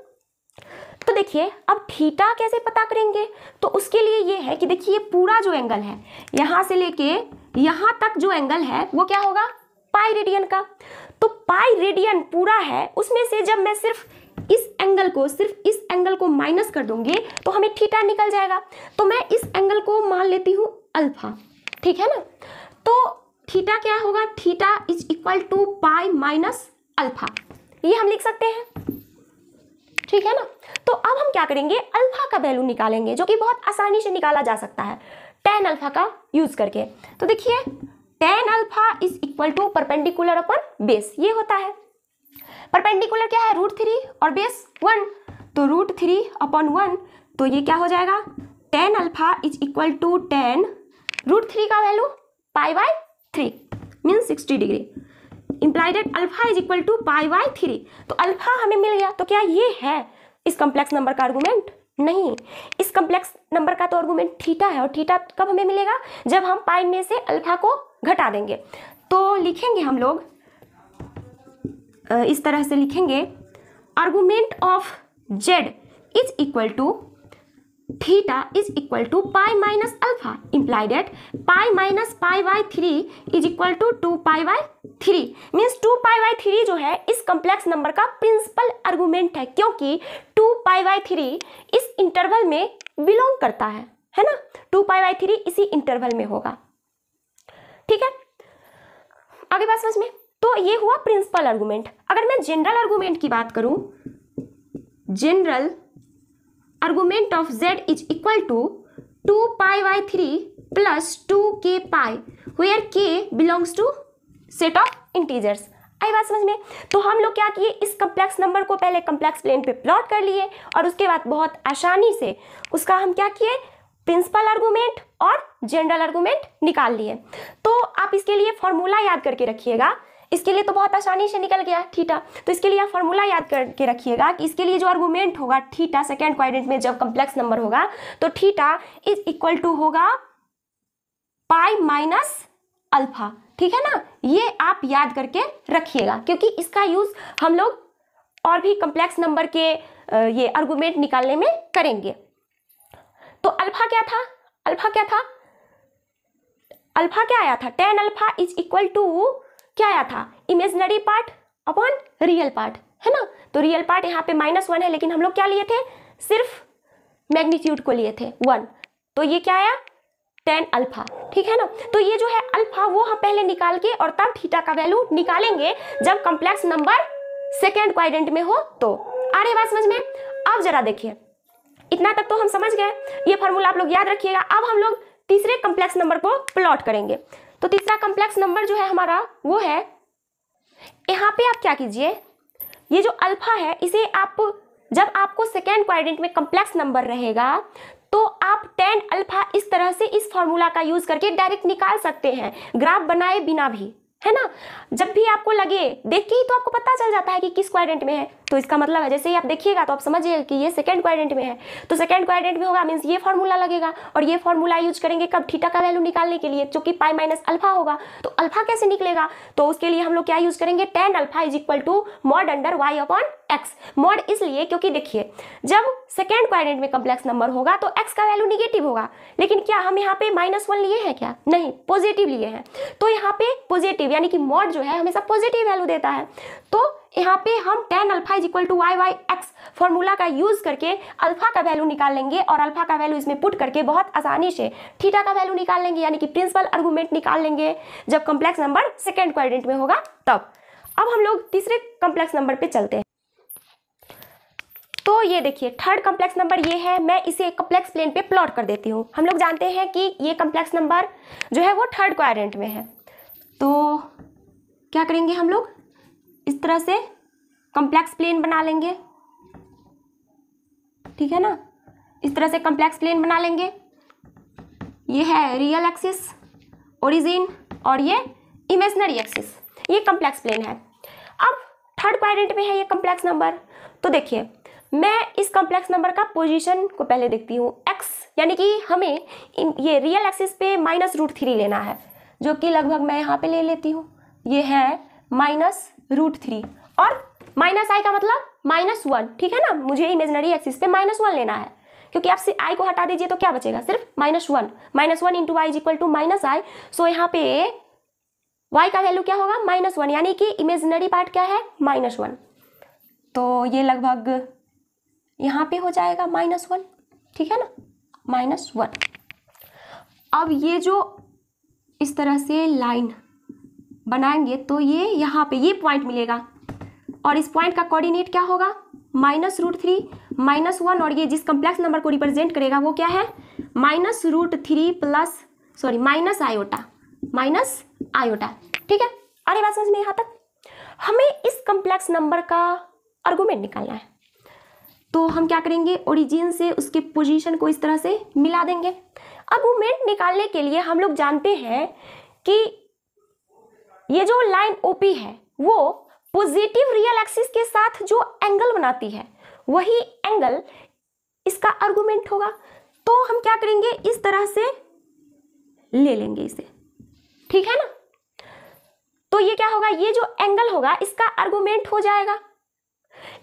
तो देखिए अब थीटा कैसे पता करेंगे, तो उसके लिए ये है कि देखिए पूरा जो एंगल है यहाँ से लेके यहाँ तक जो एंगल है वो क्या होगा, पाई रेडियन का। तो पाई रेडियन पूरा है, उसमें से जब मैं सिर्फ इस एंगल को माइनस कर दूंगी तो हमें थीटा निकल जाएगा। तो मैं इस एंगल को मान लेती हूँ अल्फा, ठीक है ना। तो थीटा क्या होगा, थीटा = पाई माइनस अल्फा, ये हम लिख सकते हैं, ठीक है ना। तो अब हम क्या करेंगे, अल्फा का वैल्यू निकालेंगे, जो कि बहुत आसानी से निकाला जा सकता है tan अल्फा का यूज करके। तो देखिए tan alpha = perpendicular upon base, ये होता है। परपेंडिकुलर क्या है, √3 और बेस 1, तो √3/1, तो ये क्या हो जाएगा, tan अल्फा = tan √3 का value π/3 means 60 degree, implied alpha π/3। तो अल्फा हमें मिल गया। तो क्या ये है इस कॉम्प्लेक्स नंबर का आर्गुमेंट, नहीं, इस कॉम्प्लेक्स नंबर का तो आर्गुमेंट थीटा है, और थीटा कब हमें मिलेगा, जब हम पाई में से अल्फा को घटा देंगे। तो लिखेंगे हम लोग इस तरह से लिखेंगे, argument of z = theta pi minus alpha, implied at pi minus π/3 = 2π/3 means 2π/3 जो है इस कॉम्प्लेक्स नंबर का प्रिंसिपल आर्गुमेंट है, क्योंकि 2π/3 इस इंटरवल में बिलोंग करता है ना। 2π/3 इसी इंटरवल में होगा, ठीक है। आगे बात समझ में। तो ये हुआ प्रिंसिपल आर्गुमेंट। अगर मैं जनरल आर्गुमेंट की बात करूं, general argument of z = 2π/3 + 2k π, where k belongs to set of integers। आई बात समझ में। तो हम लोग क्या किए, इस कॉम्प्लेक्स नंबर को पहले कॉम्प्लेक्स प्लेन पे प्लॉट कर लिए, और उसके बाद बहुत आसानी से उसका हम क्या किए, प्रिंसिपल आर्गुमेंट और जनरल आर्गुमेंट निकाल लिए। तो आप इसके लिए फॉर्मूला याद करके रखिएगा, इसके लिए तो बहुत आसानी से निकल गया थीटा। तो इसके लिए आप फॉर्मूला याद करके रखिएगा कि इसके लिए जो आर्गुमेंट होगा थीटा, सेकेंड क्वाड्रेंट में जब कॉम्प्लेक्स नंबर होगा तो थीटा = होगा पाई माइनस अल्फा, ठीक है ना। ये आप याद करके रखिएगा, क्योंकि इसका यूज हम लोग और भी कॉम्प्लेक्स नंबर के ये आर्गुमेंट निकालने में करेंगे। तो अल्फा क्या था, अल्फा क्या था, अल्फा क्या आया था, tan alpha is equal to क्या आया था, imaginary part upon real part, है ना। तो रियल पार्ट यहाँ पे -1 है, लेकिन हम लोग क्या लिए थे, सिर्फ मैग्नीट्यूड को लिए थे 1, तो ये क्या आया tan अल्फा, ठीक है ना। तो ये जो है अल्फा वो हम पहले निकाल के और तब थीटा का वैल्यू निकालेंगे जब कॉम्प्लेक्स नंबर सेकेंड क्वाड्रेंट में हो। तो आ रही बात समझ में। अब जरा देखिए, इतना तक तो हम समझ गए, ये फॉर्मूला आप लोग याद रखिएगा। अब हम लोग तीसरे कॉम्प्लेक्स नंबर को प्लॉट करेंगे। तो तीसरा कॉम्प्लेक्स नंबर जो है हमारा वो है, यहाँ पे आप क्या कीजिए, ये जो अल्फा है इसे आप जब आपको सेकेंड क्वाड्रेंट में कॉम्प्लेक्स नंबर रहेगा तो आप tan अल्फा इस तरह से इस फॉर्मूला का यूज करके डायरेक्ट निकाल सकते हैं, ग्राफ बनाए बिना भी, है ना। जब भी आपको लगे, देख के ही तो आपको पता चल जाता है कि किस क्वाड्रेंट में है। तो इसका मतलब है जैसे ही आप देखिएगा तो आप समझिएगा कि ये सेकंड क्वाड्रेंट में है, तो सेकंड क्वाड्रेंट में होगा मींस ये फॉर्मूला लगेगा, और ये फॉर्मूला यूज करेंगे कब, थीटा का वैल्यू निकालने के लिए, जो कि पाई माइनस अल्फा होगा। तो अल्फा कैसे निकलेगा, तो उसके लिए हम लोग क्या यूज करेंगे, tan alpha is equal to mod under y upon x। Mod इसलिए क्योंकि देखिए जब सेकेंड क्वाड्रेंट में कॉम्प्लेक्स नंबर होगा तो x का वैल्यू निगेटिव होगा, लेकिन क्या हम यहाँ पे -1 लिए हैं क्या, नहीं, पॉजिटिव लिए हैं। तो यहाँ पे पॉजिटिव यानी कि मॉड जो है हमेशा पॉजिटिव वैल्यू देता है। तो यहाँ पे हम tan alpha is equal to y by X formula का यूज करके अल्फा का वैल्यू निकाल लेंगे, और अल्फा का वैल्यू इसमें पुट करके बहुत आसानी से थीटा का वैल्यू निकाल लेंगे, यानी कि प्रिंसिपल आर्गुमेंट निकाल लेंगे जब कॉम्प्लेक्स नंबर सेकेंड क्वाड्रेंट में होगा तब। अब हम लोग तीसरे कॉम्प्लेक्स नंबर पे चलते हैं। तो ये देखिए थर्ड कॉम्प्लेक्स नंबर ये है, मैं इसे कॉम्प्लेक्स प्लेन पे प्लॉट कर देती हूँ। हम लोग जानते हैं कि ये कॉम्प्लेक्स नंबर जो है वो थर्ड क्वाड्रेंट में है, तो क्या करेंगे हम लोग, इस तरह से कॉम्प्लेक्स प्लेन बना लेंगे, ठीक है ना। इस तरह से कॉम्प्लेक्स प्लेन बना लेंगे, ये है रियल एक्सिस ओरिजिन और ये इमेजिनरी एक्सिस, ये कॉम्प्लेक्स प्लेन है। अब थर्ड क्वाड्रेंट में है ये कॉम्प्लेक्स नंबर, तो देखिए मैं इस कॉम्प्लेक्स नंबर का पोजीशन को पहले देखती हूँ, x यानी कि हमें ये रियल एक्सिस पे -√3 लेना है, जो कि लगभग मैं यहाँ पे ले लेती हूँ, ये है -√3 और -i का मतलब -1, ठीक है ना। मुझे इमेजिनरी एक्सिस पे -1 लेना है, क्योंकि आप से i को हटा दीजिए तो क्या बचेगा, सिर्फ -1, -1 into y is equal to -i। So यहाँ पे y का वैल्यू क्या होगा, -1, यानी कि इमेजिनरी पार्ट क्या है, -1। तो ये लगभग यहाँ पे हो जाएगा -1, ठीक है ना, -1। अब ये जो इस तरह से लाइन बनाएंगे तो ये यहाँ पे ये पॉइंट मिलेगा, और इस पॉइंट का कोऑर्डिनेट क्या होगा, -√3 -1, और ये जिस कॉम्प्लेक्स नंबर को रिप्रेजेंट करेगा वो क्या है, -√3 प्लस माइनस आयोटा, ठीक है। अरे बात समझ में यहाँ तक। हमें इस कॉम्प्लेक्स नंबर का आर्गुमेंट निकालना है, तो हम क्या करेंगे, ओरिजिन से उसके पोजीशन को इस तरह से मिला देंगे। आर्गुमेंट निकालने के लिए हम लोग जानते हैं कि ये जो लाइन OP है वो पॉजिटिव रियल एक्सिस के साथ जो एंगल बनाती है वही एंगल इसका आर्गुमेंट होगा। तो हम क्या करेंगे, इस तरह से ले लेंगे इसे, ठीक है ना। तो ये क्या होगा, ये जो एंगल होगा इसका आर्गुमेंट हो जाएगा,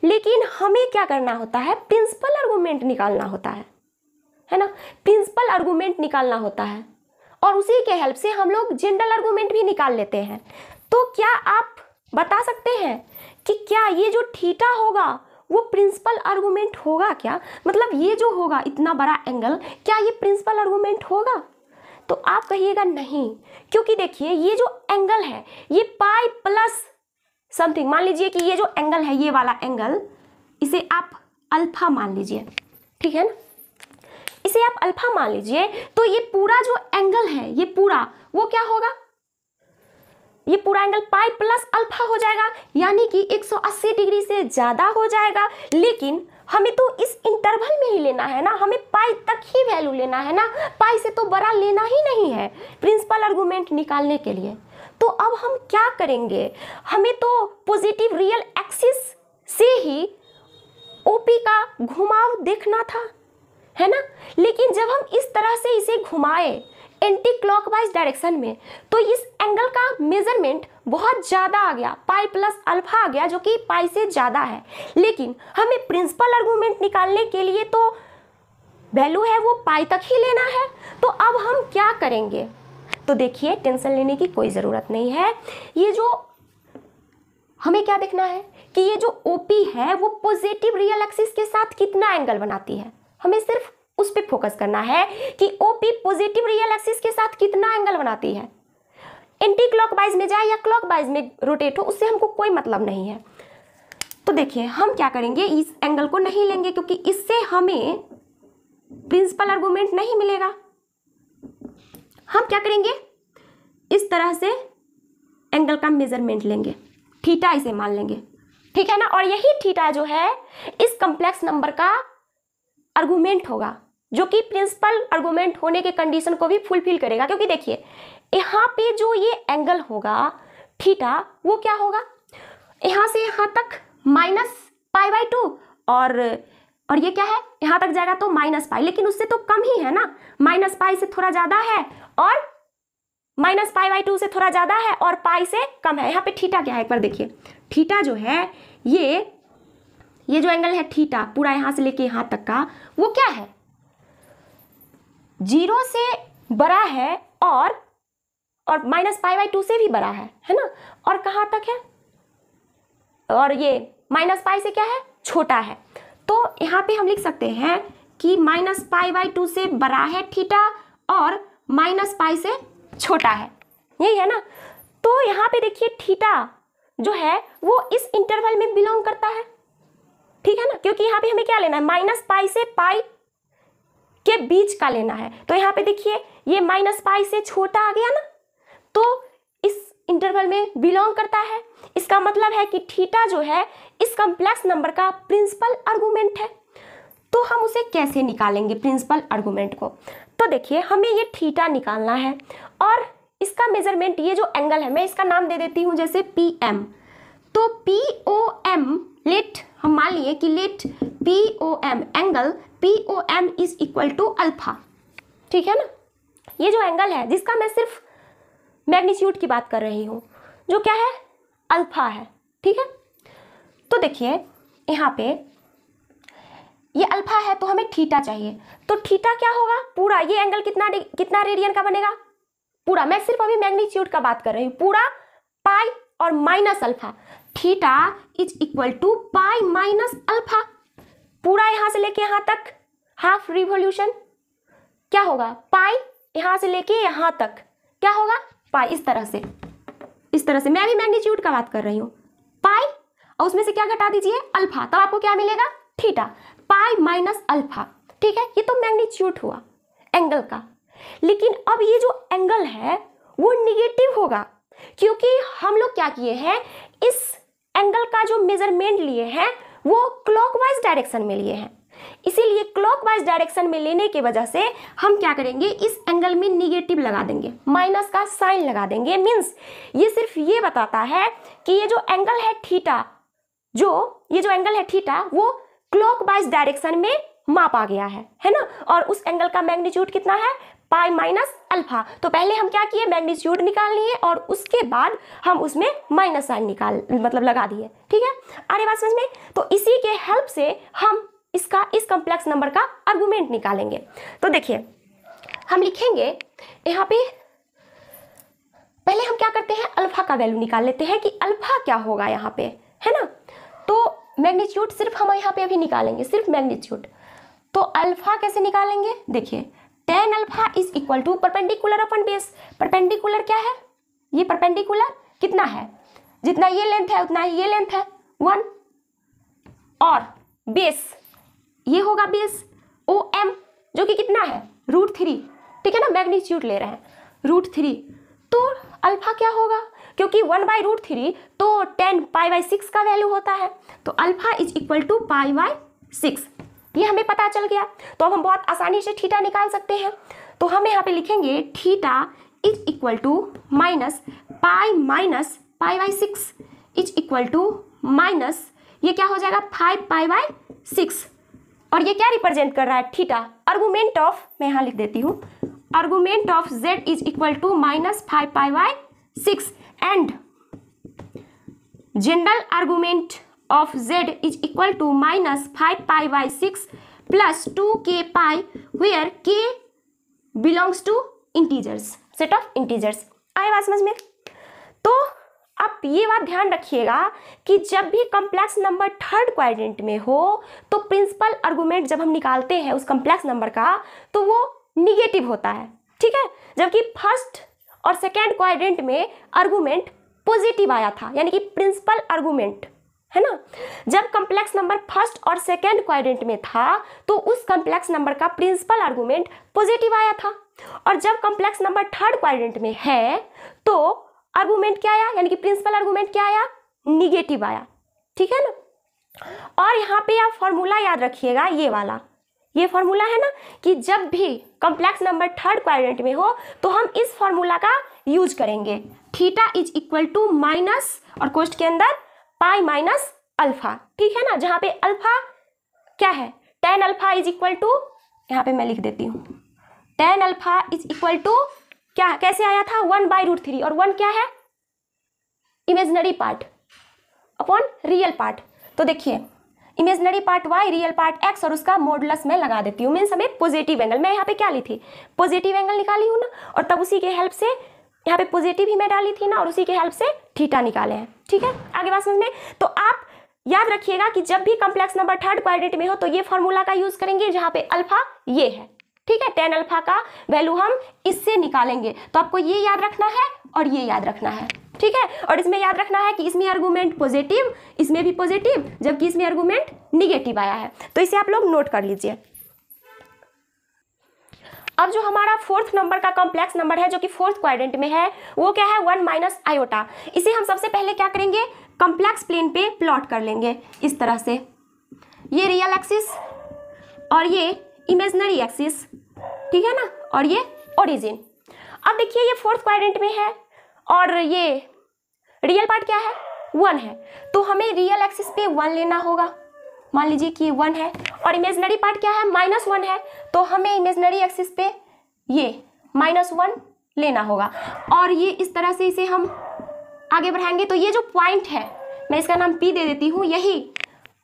लेकिन हमें क्या करना होता है, प्रिंसिपल आर्गुमेंट निकालना होता है ना, प्रिंसिपल आर्गुमेंट निकालना होता है, और उसी के हेल्प से हम लोग जनरल आर्गुमेंट भी निकाल लेते हैं। तो क्या आप बता सकते हैं कि क्या ये जो थीटा होगा वो प्रिंसिपल आर्गुमेंट होगा क्या, मतलब ये जो होगा इतना बड़ा एंगल, क्या ये प्रिंसिपल आर्गुमेंट होगा? तो आप कहिएगा नहीं, क्योंकि देखिए ये जो एंगल है ये पाई प्लस समथिंग, मान लीजिए कि ये जो एंगल है ये वाला एंगल, इसे आप अल्फा मान लीजिए, ठीक है ना, इसे आप अल्फा मान लीजिए। तो ये पूरा जो एंगल है ये पूरा वो क्या होगा, ये पूरा एंगल पाई प्लस अल्फा हो जाएगा, यानी कि 180 डिग्री से ज्यादा हो जाएगा। लेकिन हमें तो इस इंटरवल में ही लेना है ना, हमें पाई तक ही वैल्यू लेना है ना, पाई से तो बड़ा लेना ही नहीं है प्रिंसिपल आर्गुमेंट निकालने के लिए। तो अब हम क्या करेंगे, हमें तो पॉजिटिव रियल एक्सिस से ही ओपी का घुमाव देखना था, है ना। लेकिन जब हम इस तरह से इसे घुमाए एंटी क्लॉकवाइज डायरेक्शन में, तो इस एंगल का मेजरमेंट बहुत ज़्यादा आ गया, पाई प्लस अल्फा आ गया जो कि पाई से ज़्यादा है, लेकिन हमें प्रिंसिपल आर्गूमेंट निकालने के लिए तो वैल्यू है वो पाई तक ही लेना है। तो अब हम क्या करेंगे, तो देखिए टेंशन लेने की कोई ज़रूरत नहीं है। ये जो हमें क्या देखना है कि ये जो ओपी है वो पॉजिटिव रियल एक्सिस के साथ कितना एंगल बनाती है, हमें सिर्फ उस पर फोकस करना है कि ओपी पॉजिटिव रियल एक्सिस के साथ कितना एंगल बनाती है। एंटी क्लॉकवाइज में जाए या क्लॉकवाइज में रोटेट हो, उससे हमको कोई मतलब नहीं है। तो देखिए हम क्या करेंगे, इस एंगल को नहीं लेंगे क्योंकि इससे हमें प्रिंसिपल आर्गूमेंट नहीं मिलेगा। हम क्या करेंगे, इस तरह से एंगल का मेजरमेंट लेंगे, थीटा इसे मान लेंगे, ठीक है ना। और यही थीटा जो है इस कॉम्प्लेक्स नंबर का आर्गूमेंट होगा, जो कि प्रिंसिपल आर्गूमेंट होने के कंडीशन को भी फुलफिल करेगा। क्योंकि देखिए यहाँ पे जो ये एंगल होगा थीटा, वो क्या होगा, यहाँ से यहाँ तक -π/2 और ये क्या है, यहाँ तक जाएगा तो -π, लेकिन उससे तो कम ही है ना, -π से थोड़ा ज़्यादा है और -π/2 से थोड़ा ज़्यादा है और पाई से कम है। यहाँ पे थीटा क्या है, एक बार देखिए, थीटा जो है ये जो एंगल है थीटा पूरा यहाँ से लेके यहाँ तक का, वो क्या है, 0 से बड़ा है और -π/2 से भी बड़ा है ना। और कहाँ तक है, और ये -π से क्या है, छोटा है। तो यहाँ पे हम लिख सकते हैं कि -π/2 से बड़ा है थीटा और -π से छोटा है, यही है ना। तो यहाँ पे देखिए थीटा जो है वो इस इंटरवल में बिलोंग करता है, ठीक है ना, क्योंकि यहाँ पे हमें क्या लेना है, -π से पाई के बीच का लेना है। तो यहाँ पे देखिए ये -π से छोटा आ गया ना, तो इस इंटरवल में बिलोंग करता है। इसका मतलब है कि थीटा जो है इस कॉम्प्लेक्स नंबर का प्रिंसिपल आर्गूमेंट है। तो हम उसे कैसे निकालेंगे प्रिंसिपल आर्गूमेंट को, तो देखिए हमें ये थीटा निकालना है और इसका मेजरमेंट, ये जो एंगल है मैं इसका नाम दे देती हूँ जैसे PM। तो POM, लेट हम मान लिए कि let POM angle POM is equal to alpha, ठीक है ना। ये जो एंगल है जिसका मैं सिर्फ मैग्नीट्यूड की बात कर रही हूँ, जो क्या है, अल्फा है, ठीक है। तो देखिए यहाँ पे ये अल्फा है तो हमें थीटा चाहिए, तो थीटा क्या होगा, पूरा ये एंगल कितना रेडियन का बनेगा, पूरा, मैं सिर्फ अभी मैग्नीट्यूड का बात कर रही हूँ, पूरा पाई और minus alpha, theta is equal to pi minus alpha, पूरा यहाँ से लेके यहाँ तक हाफ रिवॉल्यूशन क्या होगा, पाई यहाँ से लेके यहाँ तक क्या होगा, पाई, इस तरह से मैं भी मैग्नीट्यूड का बात कर रही हूँ, पाई और उसमें से क्या घटा दीजिए, अल्फा, तब आपको क्या मिलेगा, थीटा, पाई माइनस अल्फा, ठीक है। ये तो मैग्नीट्यूड हुआ एंगल का, लेकिन अब ये जो एंगल है वो निगेटिव होगा, क्योंकि हम लोग क्या किए हैं, इस एंगल का जो मेजरमेंट लिए हैं वो क्लॉकवाइज डायरेक्शन में लिए हैं। इसीलिए क्लॉकवाइज डायरेक्शन में लेने की वजह से हम क्या करेंगे, इस एंगल में निगेटिव लगा देंगे, माइनस का साइन लगा देंगे। मीन्स ये सिर्फ ये बताता है कि ये जो एंगल है थीटा, ये जो एंगल है थीटा वो क्लॉकवाइज डायरेक्शन में मापा गया है ना। और उस एंगल का मैग्नीट्यूड कितना है, पाई माइनस अल्फा। तो पहले हम क्या किए, मैग्नीट्यूड निकाल लिए और उसके बाद हम उसमें माइनस साइन लगा दिए, ठीक है। आ रही बात समझ में। तो इसी के हेल्प से हम इस कॉम्प्लेक्स नंबर का आर्गुमेंट निकालेंगे। तो देखिए हम लिखेंगे यहाँ पे, पहले हम क्या करते हैं, अल्फा का वैल्यू निकाल लेते हैं कि अल्फा क्या होगा यहाँ पे, है ना। तो मैग्नीट्यूड सिर्फ हम यहाँ पे अभी निकालेंगे, सिर्फ मैग्नीट्यूड। तो अल्फा कैसे निकालेंगे, देखिए tan alpha is equal to perpendicular upon base. Perpendicular क्या है, ये परपेंडिकुलर कितना है, जितना ये लेंथ है उतना ही ये लेंथ है 1, और बेस ये होगा बेस OM जो कि कितना है √3, ठीक है ना, मैग्नीट्यूड ले रहे हैं √3। तो अल्फा क्या होगा, क्योंकि 1/√3 तो 10 π/6 का वैल्यू होता है, तो अल्फा इज इक्वल टू π/6, ये हमें पता चल गया। तो अब हम बहुत आसानी से थीटा निकाल सकते हैं। तो हम यहाँ पे लिखेंगे theta is equal to minus pi minus π/6 is equal to minus, ये क्या हो जाएगा 5 π/6, और ये क्या रिप्रेजेंट कर रहा है, थीटा। आर्गुमेंट ऑफ, मैं यहाँ लिख देती हूँ, argument of z is equal to -5 π/6 and general argument of z is equal to -5π/6 plus 2k pi where k belongs to integers, set of integers. आए बात समझ में? तो आप ये बात ध्यान रखिएगा कि जब भी कॉम्प्लेक्स नंबर थर्ड क्वाड्रेंट में हो तो प्रिंसिपल आर्गुमेंट जब हम निकालते हैं उस कॉम्प्लेक्स नंबर का तो वो निगेटिव होता है, ठीक है, जबकि फर्स्ट और सेकेंड क्वाड्रेंट में आर्गुमेंट पॉजिटिव आया था, यानी कि प्रिंसिपल आर्गुमेंट, है ना। जब कॉम्प्लेक्स नंबर फर्स्ट और सेकेंड क्वाड्रेंट में था तो उस कॉम्प्लेक्स नंबर का प्रिंसिपल आर्गुमेंट पॉजिटिव आया था, और जब कॉम्प्लेक्स नंबर थर्ड क्वाड्रेंट में है तो आर्गुमेंट क्या आया, यानी कि प्रिंसिपल आर्गुमेंट क्या आया, निगेटिव आया, ठीक है ना। और यहाँ पे आप फॉर्मूला याद रखिएगा, ये वाला, ये फॉर्मूला है ना कि जब भी कॉम्प्लेक्स नंबर थर्ड क्वाड्रेंट में हो तो हम इस फॉर्मूला का यूज करेंगे, theta is equal to minus और कोष्ठ के अंदर पाई माइनस अल्फा, ठीक है ना, जहाँ पे अल्फा क्या है, tan alpha is equal to, यहाँ पे मैं लिख देती हूँ, tan alpha is equal to क्या, कैसे आया था, 1/√3, और 1 क्या है, imaginary part upon real part. तो देखिए imaginary part y, real part x, और उसका मॉडुलस मैं लगा देती हूँ, मीन्स हमें पॉजिटिव एंगल, मैं यहाँ पे क्या ली थी, पॉजिटिव एंगल निकाली हूँ ना, और तब उसी के हेल्प से यहाँ पे पॉजिटिव ही मैं डाली थी ना, और उसी के हेल्प से थीटा निकाले हैं, ठीक है। आगे बात समझ में? तो आप याद रखिएगा कि जब भी कॉम्प्लेक्स नंबर थर्ड क्वाड्रेंट में हो तो ये फॉर्मूला का यूज करेंगे, जहाँ पे अल्फा ये है, ठीक है, टेन अल्फा का वैल्यू हम इससे निकालेंगे। तो आपको ये याद रखना है और ये याद रखना है, ठीक है। और इसमें याद रखना है कि इसमें आर्गुमेंट पॉजिटिव, इसमें भी पॉजिटिव, जबकि इसमें आर्गुमेंट निगेटिव आया है, तो इसे आप लोग नोट कर लीजिए। अब जो हमारा फोर्थ नंबर का कॉम्प्लेक्स नंबर है जो कि फोर्थ क्वाड्रेंट में है वो क्या है, 1 माइनस आयोटा। इसे हम सबसे पहले क्या करेंगे, कॉम्प्लेक्स प्लेन पे प्लॉट कर लेंगे इस तरह से, ये रियल एक्सिस और ये इमेजिनरी एक्सिस, ठीक है ना, और ये ओरिजिन। अब देखिए ये फोर्थ क्वाड्रेंट में है और ये रियल पार्ट क्या है, 1 है, तो हमें रियल एक्सिस पे 1 लेना होगा, मान लीजिए कि 1 है, और इमेजिनरी पार्ट क्या है, -1 है, तो हमें इमेजिनरी एक्सिस पे ये -1 लेना होगा, और ये इस तरह से इसे हम आगे बढ़ाएंगे। तो ये जो पॉइंट है मैं इसका नाम P दे देती हूँ, यही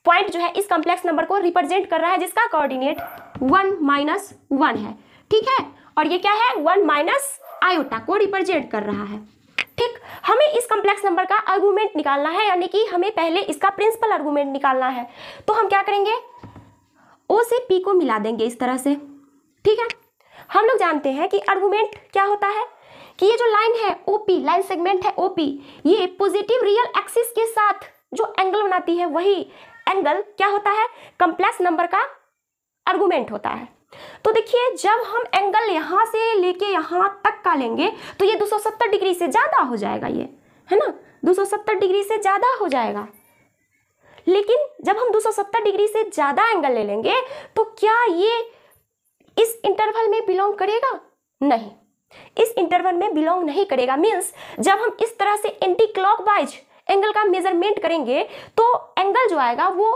पॉइंट जो है इस कॉम्प्लेक्स नंबर को रिप्रेजेंट कर रहा है, जिसका कोऑर्डिनेट 1 - 1 है, ठीक है, और ये क्या है, 1 माइनस आयोटा को रिप्रेजेंट कर रहा है, ठीक। हमें इस कॉम्प्लेक्स नंबर का आर्गुमेंट निकालना है, यानी कि हमें पहले इसका प्रिंसिपल आर्गुमेंट निकालना है। तो हम क्या करेंगे, O से P को मिला देंगे इस तरह से, ठीक है। हम लोग जानते हैं कि आर्गुमेंट क्या होता है, कि ये जो लाइन है OP, लाइन सेगमेंट है OP, ये पॉजिटिव रियल एक्सिस के साथ जो एंगल बनाती है वही एंगल क्या होता है, कॉम्प्लेक्स नंबर का आर्गुमेंट होता है। तो देखिए जब हम एंगल यहाँ से लेके यहाँ तक का लेंगे तो ये 270 डिग्री से ज़्यादा हो जाएगा, ये है ना, 270 डिग्री से ज़्यादा हो जाएगा। लेकिन जब हम 270 डिग्री से ज़्यादा एंगल ले लेंगे तो क्या ये इस इंटरवल में बिलोंग करेगा, नहीं, इस इंटरवल में बिलोंग नहीं करेगा। मीन्स जब हम इस तरह से एंटी क्लॉकवाइज एंगल का मेजरमेंट करेंगे तो एंगल जो आएगा वो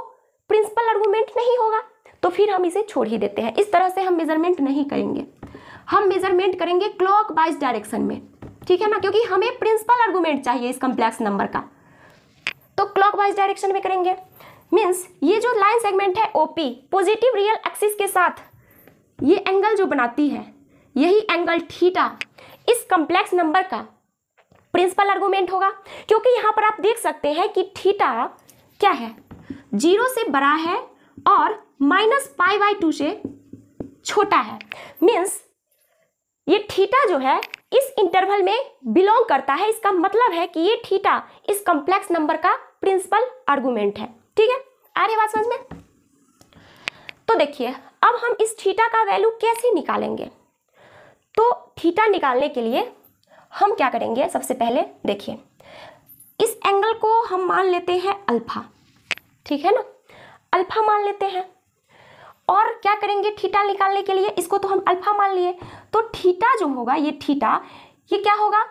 प्रिंसिपल आर्गुमेंट नहीं होगा, तो फिर हम इसे छोड़ ही देते हैं। इस तरह से हम मेजरमेंट नहीं करेंगे, हम मेजरमेंट करेंगे क्लॉकवाइज डायरेक्शन में, ठीक है ना, क्योंकि हमें प्रिंसिपल आर्गुमेंट चाहिए इस कॉम्प्लेक्स नंबर का, तो क्लॉकवाइज डायरेक्शन में करेंगे। मीन्स ये जो लाइन सेगमेंट है OP, पॉजिटिव रियल एक्सिस के साथ ये एंगल जो बनाती है, यही एंगल थीटा इस कॉम्प्लेक्स नंबर का प्रिंसिपल आर्गुमेंट होगा, क्योंकि यहाँ पर आप देख सकते हैं कि थीटा क्या है, 0 से बड़ा है और -π/2 से छोटा है। मीन्स ये थीटा जो है इस इंटरवल में बिलोंग करता है, इसका मतलब है कि ये थीटा इस कॉम्प्लेक्स नंबर का प्रिंसिपल आर्गुमेंट है, ठीक है। आ रही बात समझ में? तो देखिए अब हम इस थीटा का वैल्यू कैसे निकालेंगे, तो थीटा निकालने के लिए हम क्या करेंगे, सबसे पहले देखिए इस एंगल को हम मान लेते हैं अल्फा, ठीक है ना, अल्फा मान लेते हैं, और क्या करेंगे थीटा निकालने के लिए, इसको तो हम अल्फा मान लिए, तो थीटा जो होगा ये थीटा ये क्या होगा,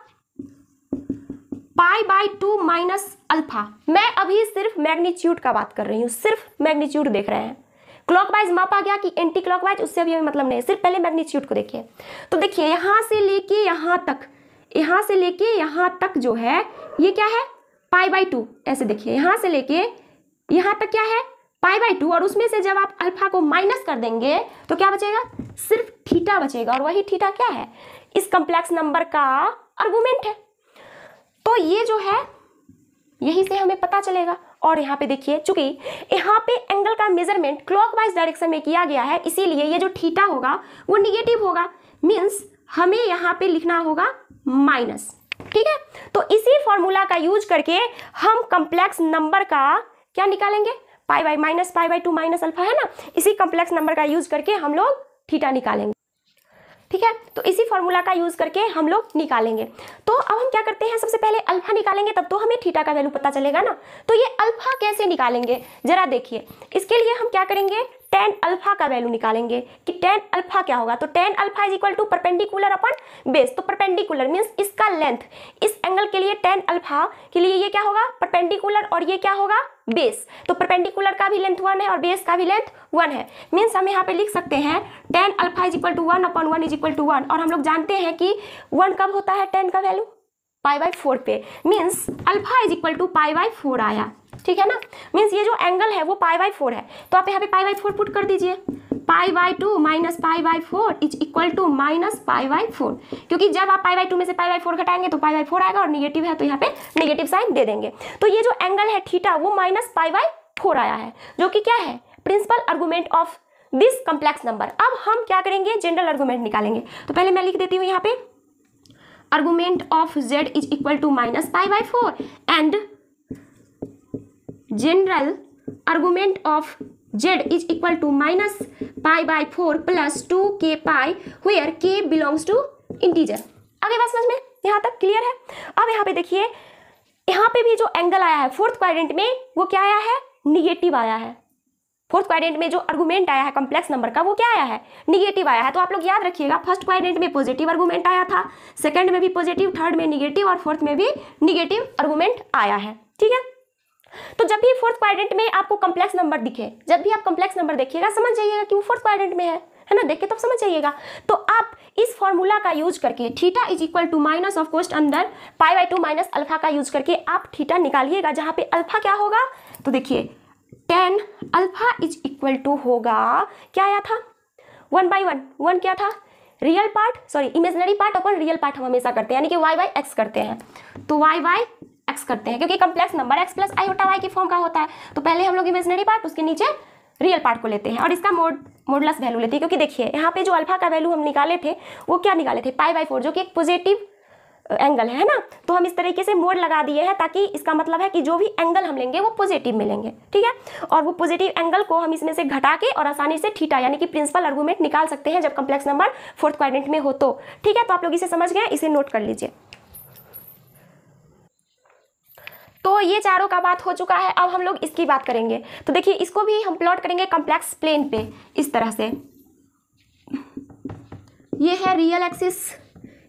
π/2 माइनस अल्फा। मैं अभी सिर्फ मैग्नीट्यूड का बात कर रही हूँ, सिर्फ मैग्नीट्यूड देख रहे हैं, क्लॉकवाइज मापा गया कि एंटी क्लॉकवाइज उससे अभी हमें मतलब नहीं, सिर्फ पहले मैग्नीट्यूड को देखिए। तो देखिए यहाँ से लेके यहाँ तक, यहाँ से लेके यहाँ तक जो है ये क्या है π/2 ऐसे देखिए, यहाँ से लेके यहाँ तक क्या है π/2, और उसमें से जब आप अल्फा को माइनस कर देंगे तो क्या बचेगा, सिर्फ थीटा बचेगा, और वही थीटा क्या है, इस कॉम्प्लेक्स नंबर का आर्गुमेंट है। तो ये जो है यही से हमें पता चलेगा। और यहाँ पे देखिए, चूंकि यहाँ पे एंगल का मेजरमेंट क्लॉकवाइज डायरेक्शन में किया गया है, इसीलिए ये जो थीटा होगा वो निगेटिव होगा, मीन्स हमें यहाँ पे लिखना होगा माइनस। ठीक है, तो इसी फॉर्मूला का यूज करके हम कॉम्प्लेक्स नंबर का क्या निकालेंगे, π/-π/2 माइनस अल्फा है ना, इसी कॉम्प्लेक्स नंबर का यूज करके हम लोग थीटा निकालेंगे। ठीक है, तो इसी फॉर्मूला का यूज करके हम लोग निकालेंगे। तो अब हम क्या करते हैं, सबसे पहले अल्फा निकालेंगे, तब तो हमें थीटा का वैल्यू पता चलेगा ना। तो ये अल्फा कैसे निकालेंगे जरा देखिए। इसके लिए हम क्या करेंगे, tan अल्फा का वैल्यू निकालेंगे कि tan अल्फा क्या होगा। तो tan alpha is equal to perpendicular upon base. तो परपेंडिकुलर मीन्स इसका लेंथ, इस एंगल के लिए tan अल्फा के लिए ये क्या होगा, परपेंडिकुलर, और ये क्या होगा, बेस। तो परपेंडिकुलर का भी लेंथ 1 है और बेस का भी लेंथ 1 है, मीन्स हम यहाँ पे लिख सकते हैं tan alpha is equal to 1/1 is equal to 1। और हम लोग जानते हैं कि 1 कब होता है tan का वैल्यू, π/4 पे, means alpha is equal to π/4 आया। ठीक है ना, मीन्स ये जो एंगल है वो π/4 है। तो आप यहाँ पे π/4 पुट कर दीजिए, π/2 minus π/4 is equal to minus π/4, क्योंकि जब आप π/2 में से π/4 घटाएंगे तो π/4 आएगा, और निगेटिव है तो यहाँ पे निगेटिव साइन दे देंगे। तो ये जो एंगल है थीटा वो माइनस π/4 आया है, जो कि क्या है, principal argument of this complex number. अब हम क्या करेंगे, जनरल आर्गुमेंट निकालेंगे। तो पहले मैं लिख देती हूँ यहाँ पे argument of z is equal to minus π/4 and general argument of z is equal to minus π/4 plus 2k pi where k belongs to integer. आगे बात समझ में, यहाँ तक क्लियर है। अब यहाँ पे देखिए, यहाँ पे भी जो एंगल आया है फोर्थ क्वाड्रेंट में वो क्या आया है, निगेटिव आया है। फोर्थ क्वाड्रेंट में जो आर्गुमेंट आया है कॉम्प्लेक्स नंबर का वो क्या आया है, निगेटिव आया है। तो आप लोग याद रखिएगा, फर्स्ट क्वाड्रेंट में पॉजिटिव आर्गुमेंट आया था, सेकंड में भी पॉजिटिव, थर्ड में निगेटिव, और फोर्थ में भी निगेटिव आर्गुमेंट आया है। ठीक है, तो जब भी फोर्थ क्वाड्रेंट में आपको कॉम्प्लेक्स नंबर दिखे, जब भी आप कॉम्प्लेक्स नंबर देखिएगा समझ जाइएगा कि वो फोर्थ क्वाड्रेंट में है ना, देख के तब समझ जाइएगा। तो आप इस फॉर्मूला का यूज करके theta is equal to minus of कोस्ट अंदर π/2 माइनस अल्फा का यूज करके आप थीटा निकालिएगा, जहां पे अल्फा क्या होगा, तो देखिए tan alpha is equal to होगा, क्या आया था 1/1, 1 क्या था, real part, sorry imaginary part अपन रियल पार्ट हम हमेशा करते हैं, यानी कि y/x करते हैं। तो y/x करते हैं क्योंकि complex number x plus iota y की फॉर्म का होता है। तो पहले हम लोग इमेजिनरी पार्ट, उसके नीचे रियल पार्ट को लेते हैं और इसका मॉडुलस वैल्यू लेते हैं, क्योंकि देखिए यहाँ पे जो अल्फा का वैल्यू हम निकाले थे वो क्या निकाले थे, π/4, जो कि एक पॉजिटिव एंगल है ना। तो हम इस तरीके से मोड लगा दिए हैं ताकि इसका मतलब है कि जो भी एंगल हम लेंगे वो पॉजिटिव में लेंगे। ठीक है, और वो पॉजिटिव एंगल को हम इसमें से घटा के और आसानी से थीटा यानी कि प्रिंसिपल आर्गुमेंट निकाल सकते हैं जब कॉम्प्लेक्स नंबर फोर्थ क्वाड्रेंट में हो तो। ठीक है, तो आप लोग इसे समझ गए, इसे नोट कर लीजिए। तो ये चारों का बात हो चुका है, अब हम लोग इसकी बात करेंगे। तो देखिए इसको भी हम प्लॉट करेंगे कॉम्प्लेक्स प्लेन पे इस तरह से, ये है रियल एक्सिस,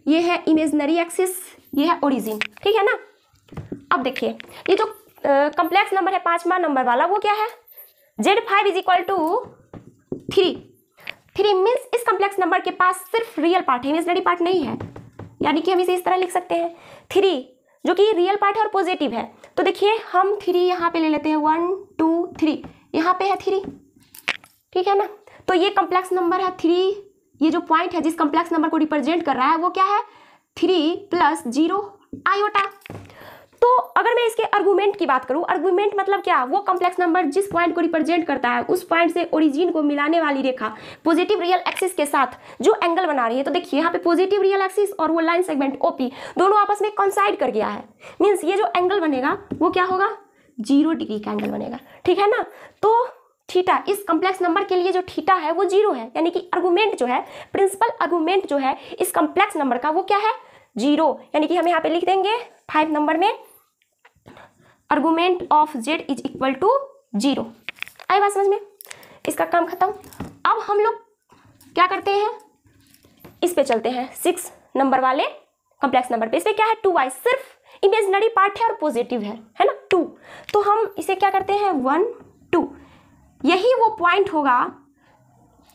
ये है इमेजिनरी एक्सिस, ये है ओरिजिन। ठीक है ना। अब देखिए ये जो कॉम्प्लेक्स नंबर है 5वां नंबर वाला वो क्या है, Z5 is equal to 3 means इस कॉम्प्लेक्स नंबर के पास सिर्फ रियल पार्ट है, इमेजिनरी पार्ट नहीं है, यानी कि हम इसे इस तरह लिख सकते हैं 3 जो कि रियल पार्ट है और पॉजिटिव है। तो देखिए हम 3 यहाँ पे ले लेते हैं, 1 2 3, यहाँ पे है 3। ठीक है ना, तो ये कॉम्प्लेक्स नंबर है 3, ये जो पॉइंट है जिस कॉम्प्लेक्स नंबर को रिप्रेजेंट कर रहा है वो क्या है 3 + 0 आयोटा। तो अगर मैं इसके आर्गुमेंट की बात करूं, आर्गुमेंट मतलब क्या, वो कॉम्प्लेक्स नंबर जिस पॉइंट को रिप्रेजेंट करता है उस पॉइंट से ओरिजिन को मिलाने वाली रेखा पॉजिटिव रियल एक्सिस के साथ जो एंगल बना रही है। तो देखिए यहाँ पे पॉजिटिव रियल एक्सिस और वो लाइन सेगमेंट ओपी दोनों आपस में कॉन्साइड कर गया है, मीन्स ये जो एंगल बनेगा वो क्या होगा 0 डिग्री का एंगल बनेगा। ठीक है ना, तो थीटा इस कॉम्प्लेक्स नंबर के लिए जो थीटा है वो 0 है, यानी कि आर्गुमेंट जो है प्रिंसिपल आर्गुमेंट जो है इस कॉम्प्लेक्स नंबर का वो क्या है 0, यानी कि हम यहाँ पे लिख देंगे 5 नंबर में argument of z is equal to 0। आई बात समझ में, इसका काम खत्म। अब हम लोग क्या करते हैं, इस पे चलते हैं 6 नंबर वाले कॉम्प्लेक्स नंबर पे। इस पे क्या है 2y, सिर्फ इमेजिनरी पार्ट है और पॉजिटिव है ना 2। तो हम इसे क्या करते हैं 1 2, यही वो पॉइंट होगा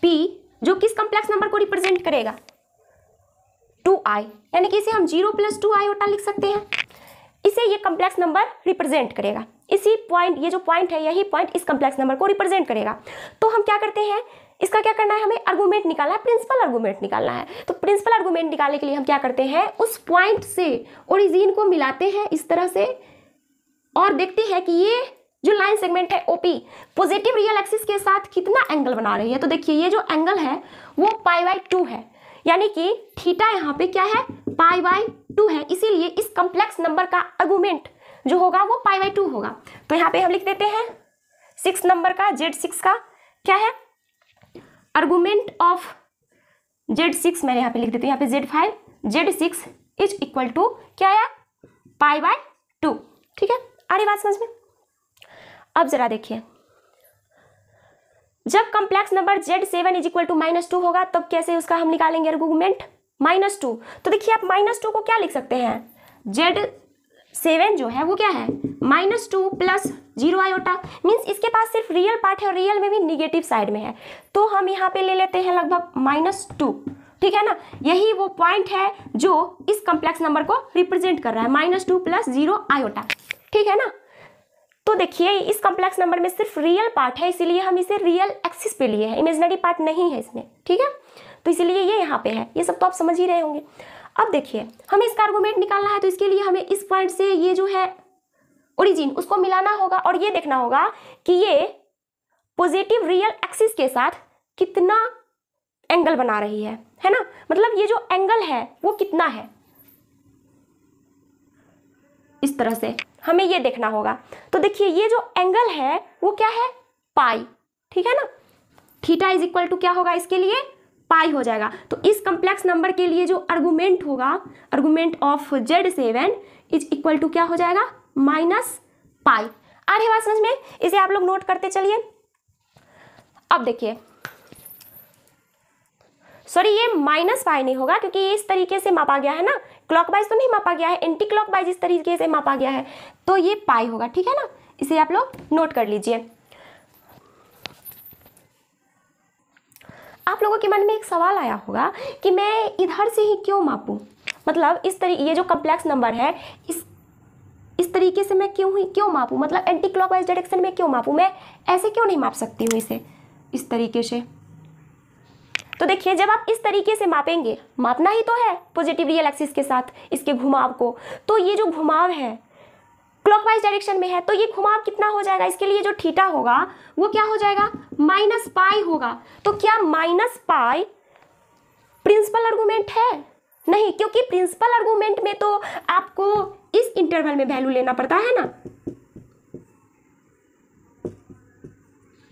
P जो किस कॉम्प्लेक्स नंबर को रिप्रेजेंट करेगा 2i, यानी कि इसे हम 0 + 2 आयोटा लिख सकते हैं। इसे ये कम्प्लेक्स नंबर रिप्रेजेंट करेगा। इसी पॉइंट, ये जो पॉइंट है यही पॉइंट इस कम्प्लेक्स नंबर को रिप्रेजेंट करेगा। तो हम क्या करते हैं, इसका क्या करना है, हमें आर्गुमेंट निकालना है, प्रिंसिपल आर्गुमेंट निकालना है। तो प्रिंसिपल आर्गुमेंट निकालने के लिए हम क्या करते हैं, उस पॉइंट से ओरिजिन को मिलाते हैं इस तरह से और देखते हैं कि ये जो लाइन सेगमेंट है ओपी पॉजिटिव रियल एक्सिस के साथ कितना एंगल बना रही है। तो देखिए ये जो एंगल है वो π/2 है, यानी कि थीटा यहाँ पे क्या है, π/2 है। इसीलिए इस कम्प्लेक्स नंबर का आर्गुमेंट जो होगा वो π/2 होगा। तो यहाँ पे हम लिख देते हैं 6 नंबर का, Z6 का क्या है, आर्गुमेंट ऑफ Z6 मैंने यहाँ पे लिख देती हूँ, यहाँ पे Z5 Z6 is equal to क्या है, π/2। ठीक है, आ रही बात समझ में। अब जरा देखिए, जब complex number Z7 is equal to -2 होगा तब कैसे उसका हम निकालेंगे आर्गुमेंट, -2। तो देखिए आप -2 को क्या लिख सकते हैं, Z7 जो है वो क्या है, -2 प्लस 0 आयोटा, मीन्स इसके पास सिर्फ रियल पार्ट है और रियल में भी निगेटिव साइड में है। तो हम यहाँ पे ले लेते हैं लगभग -2। ठीक है ना, यही वो पॉइंट है जो इस कम्प्लेक्स नंबर को रिप्रेजेंट कर रहा है, -2 प्लस 0 आयोटा। ठीक है ना। तो देखिए इस कम्प्लेक्स नंबर में सिर्फ रियल पार्ट है, इसीलिए हम इसे रियल एक्सिस पे लिए हैं, इमेजिनरी पार्ट नहीं है इसमें। ठीक है, तो इसीलिए ये यहाँ पे है, ये सब तो आप समझ ही रहे होंगे। अब देखिए हमें इसका आर्गुमेंट निकालना है, तो इसके लिए हमें इस पॉइंट से ये जो है ओरिजिन उसको मिलाना होगा और ये देखना होगा कि ये पॉजिटिव रियल एक्सिस के साथ कितना एंगल बना रही है ना, मतलब ये जो एंगल है वो कितना है, इस तरह से हमें ये देखना होगा। तो देखिए ये जो एंगल है वो क्या है, पाई। ठीक है ना, थीटा इज इक्वल टू क्या होगा इसके लिए, पाई हो जाएगा। तो इस कम्प्लेक्स नंबर के लिए जो आर्गुमेंट होगा, argument of Z7 is equal to क्या हो जाएगा, -पाई। आ रही बात समझ में, इसे आप लोग नोट करते चलिए। अब देखिए सॉरी, ये -पाई नहीं होगा क्योंकि ये इस तरीके से मापा गया है ना, क्लॉकवाइज तो नहीं मापा गया है, एंटी क्लॉकवाइज इस तरीके से मापा गया है, तो ये पाई होगा। ठीक है ना, इसे आप लोग नोट कर लीजिए। आप लोगों के मन में एक सवाल आया होगा कि मैं इधर से ही क्यों मापूं, मतलब इस तरीके ये जो कम्प्लेक्स नंबर है इस तरीके से मैं क्यों मापूं, मतलब एंटी क्लॉकवाइज डायरेक्शन में क्यों मापूं, मैं ऐसे क्यों नहीं माप सकती हूँ इसे इस तरीके से। तो देखिए जब आप इस तरीके से मापेंगे, मापना ही तो है पॉजिटिव रियल एक्सिस के साथ इसके घुमाव को, तो ये जो घुमाव है क्लॉकवाइज डायरेक्शन में है, तो ये घुमाव कितना हो जाएगा, इसके लिए जो थीटा होगा वो क्या हो जाएगा, -पाई होगा। तो क्या -पाई प्रिंसिपल आर्गुमेंट है, नहीं, क्योंकि प्रिंसिपल आर्गुमेंट में तो आपको इस इंटरवल में वैल्यू लेना पड़ता है ना,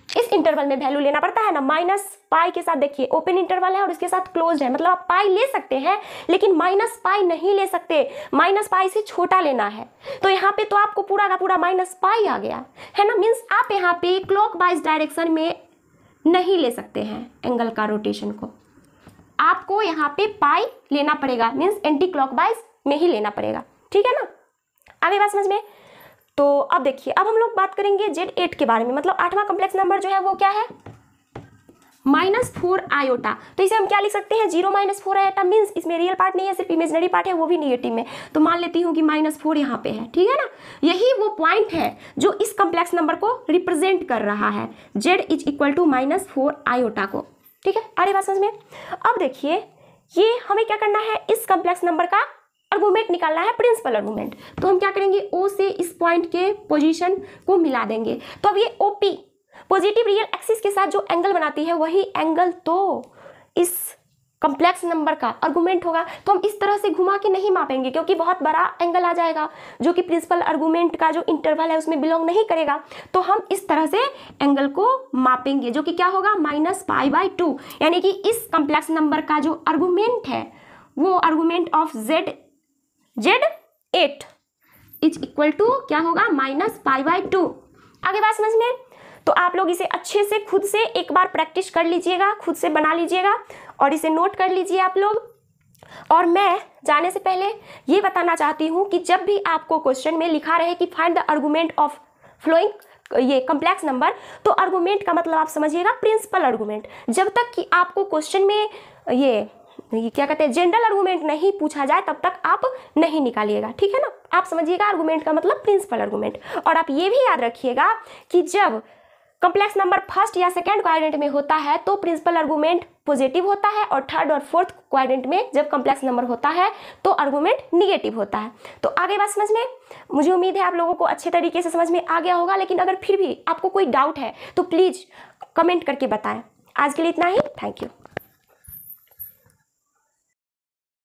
इस इंटरवल में वैल्यू लेना पड़ता है ना। -पाई के साथ देखिए ओपन इंटरवल है और इसके साथ क्लोज्ड है, मतलब आप पाई ले सकते हैं लेकिन -पाई नहीं ले सकते, -पाई से छोटा लेना है। तो यहाँ पे तो आपको पूरा का पूरा -पाई आ गया है ना, मीन्स आप यहाँ पे क्लॉकवाइज डायरेक्शन में नहीं ले सकते हैं एंगल का रोटेशन को, आपको यहाँ पे पाई लेना पड़ेगा, मीन्स एंटी क्लॉकवाइज में ही लेना पड़ेगा। ठीक है ना, आगे बात समझ में। तो अब देखिए अब हम लोग बात करेंगे Z8 के बारे में, मतलब 8वां कम्प्लेक्स नंबर जो है वो क्या है, -4 आयोटा। तो इसे हम क्या लिख सकते हैं, 0 -4 आयोटा, मीन्स इसमें रियल पार्ट नहीं है, सिर्फ इमेजिनरी पार्ट है, वो भी निगेटिव में। तो मान लेती हूँ कि -4 यहाँ पे है। ठीक है ना, यही वो पॉइंट है जो इस कम्प्लेक्स नंबर को रिप्रेजेंट कर रहा है, Z is equal to -4 iota को। ठीक है, अरे बात समझ में। अब देखिए ये हमें क्या करना है, इस कम्प्लेक्स नंबर का आर्गुमेंट निकालना है, प्रिंसिपल आर्गुमेंट। तो हम क्या करेंगे, O से इस पॉइंट के पोजीशन को मिला देंगे। तो अब ये OP पॉजिटिव रियल एक्सिस के साथ जो एंगल बनाती है वही एंगल तो इस कम्प्लेक्स नंबर का आर्गुमेंट होगा। तो हम इस तरह से घुमा के नहीं मापेंगे क्योंकि बहुत बड़ा एंगल आ जाएगा जो कि प्रिंसिपल आर्गुमेंट का जो इंटरवल है उसमें बिलोंग नहीं करेगा। तो हम इस तरह से एंगल को मापेंगे जो कि क्या होगा, -पाई/2, यानी कि इस कम्प्लेक्स नंबर का जो आर्गुमेंट है वो argument of Z8 is equal to क्या होगा, -पाई/2। आगे बात समझ में। तो आप लोग इसे अच्छे से खुद से एक बार प्रैक्टिस कर लीजिएगा, खुद से बना लीजिएगा और इसे नोट कर लीजिए आप लोग। और मैं जाने से पहले ये बताना चाहती हूँ कि जब भी आपको क्वेश्चन में लिखा रहे कि find the argument of following ये कम्प्लेक्स नंबर, तो आर्गुमेंट का मतलब आप समझिएगा प्रिंसिपल आर्गुमेंट। जब तक कि आपको क्वेश्चन में ये क्या कहते हैं, जनरल आर्गूमेंट नहीं पूछा जाए तब तक आप नहीं निकालिएगा, ठीक है ना। आप समझिएगा आर्गूमेंट का मतलब प्रिंसिपल आर्गूमेंट। और आप ये भी याद रखिएगा कि जब कॉम्प्लेक्स नंबर फर्स्ट या सेकंड क्वाड्रेंट में होता है तो प्रिंसिपल आर्गूमेंट पॉजिटिव होता है, और थर्ड और फोर्थ क्वाड्रेंट में जब कॉम्प्लेक्स नंबर होता है तो आर्गूमेंट निगेटिव होता है। तो आगे बात समझ में, मुझे उम्मीद है आप लोगों को अच्छे तरीके से समझ में आ गया होगा, लेकिन अगर फिर भी आपको कोई डाउट है तो प्लीज़ कमेंट करके बताएं। आज के लिए इतना ही, थैंक यू।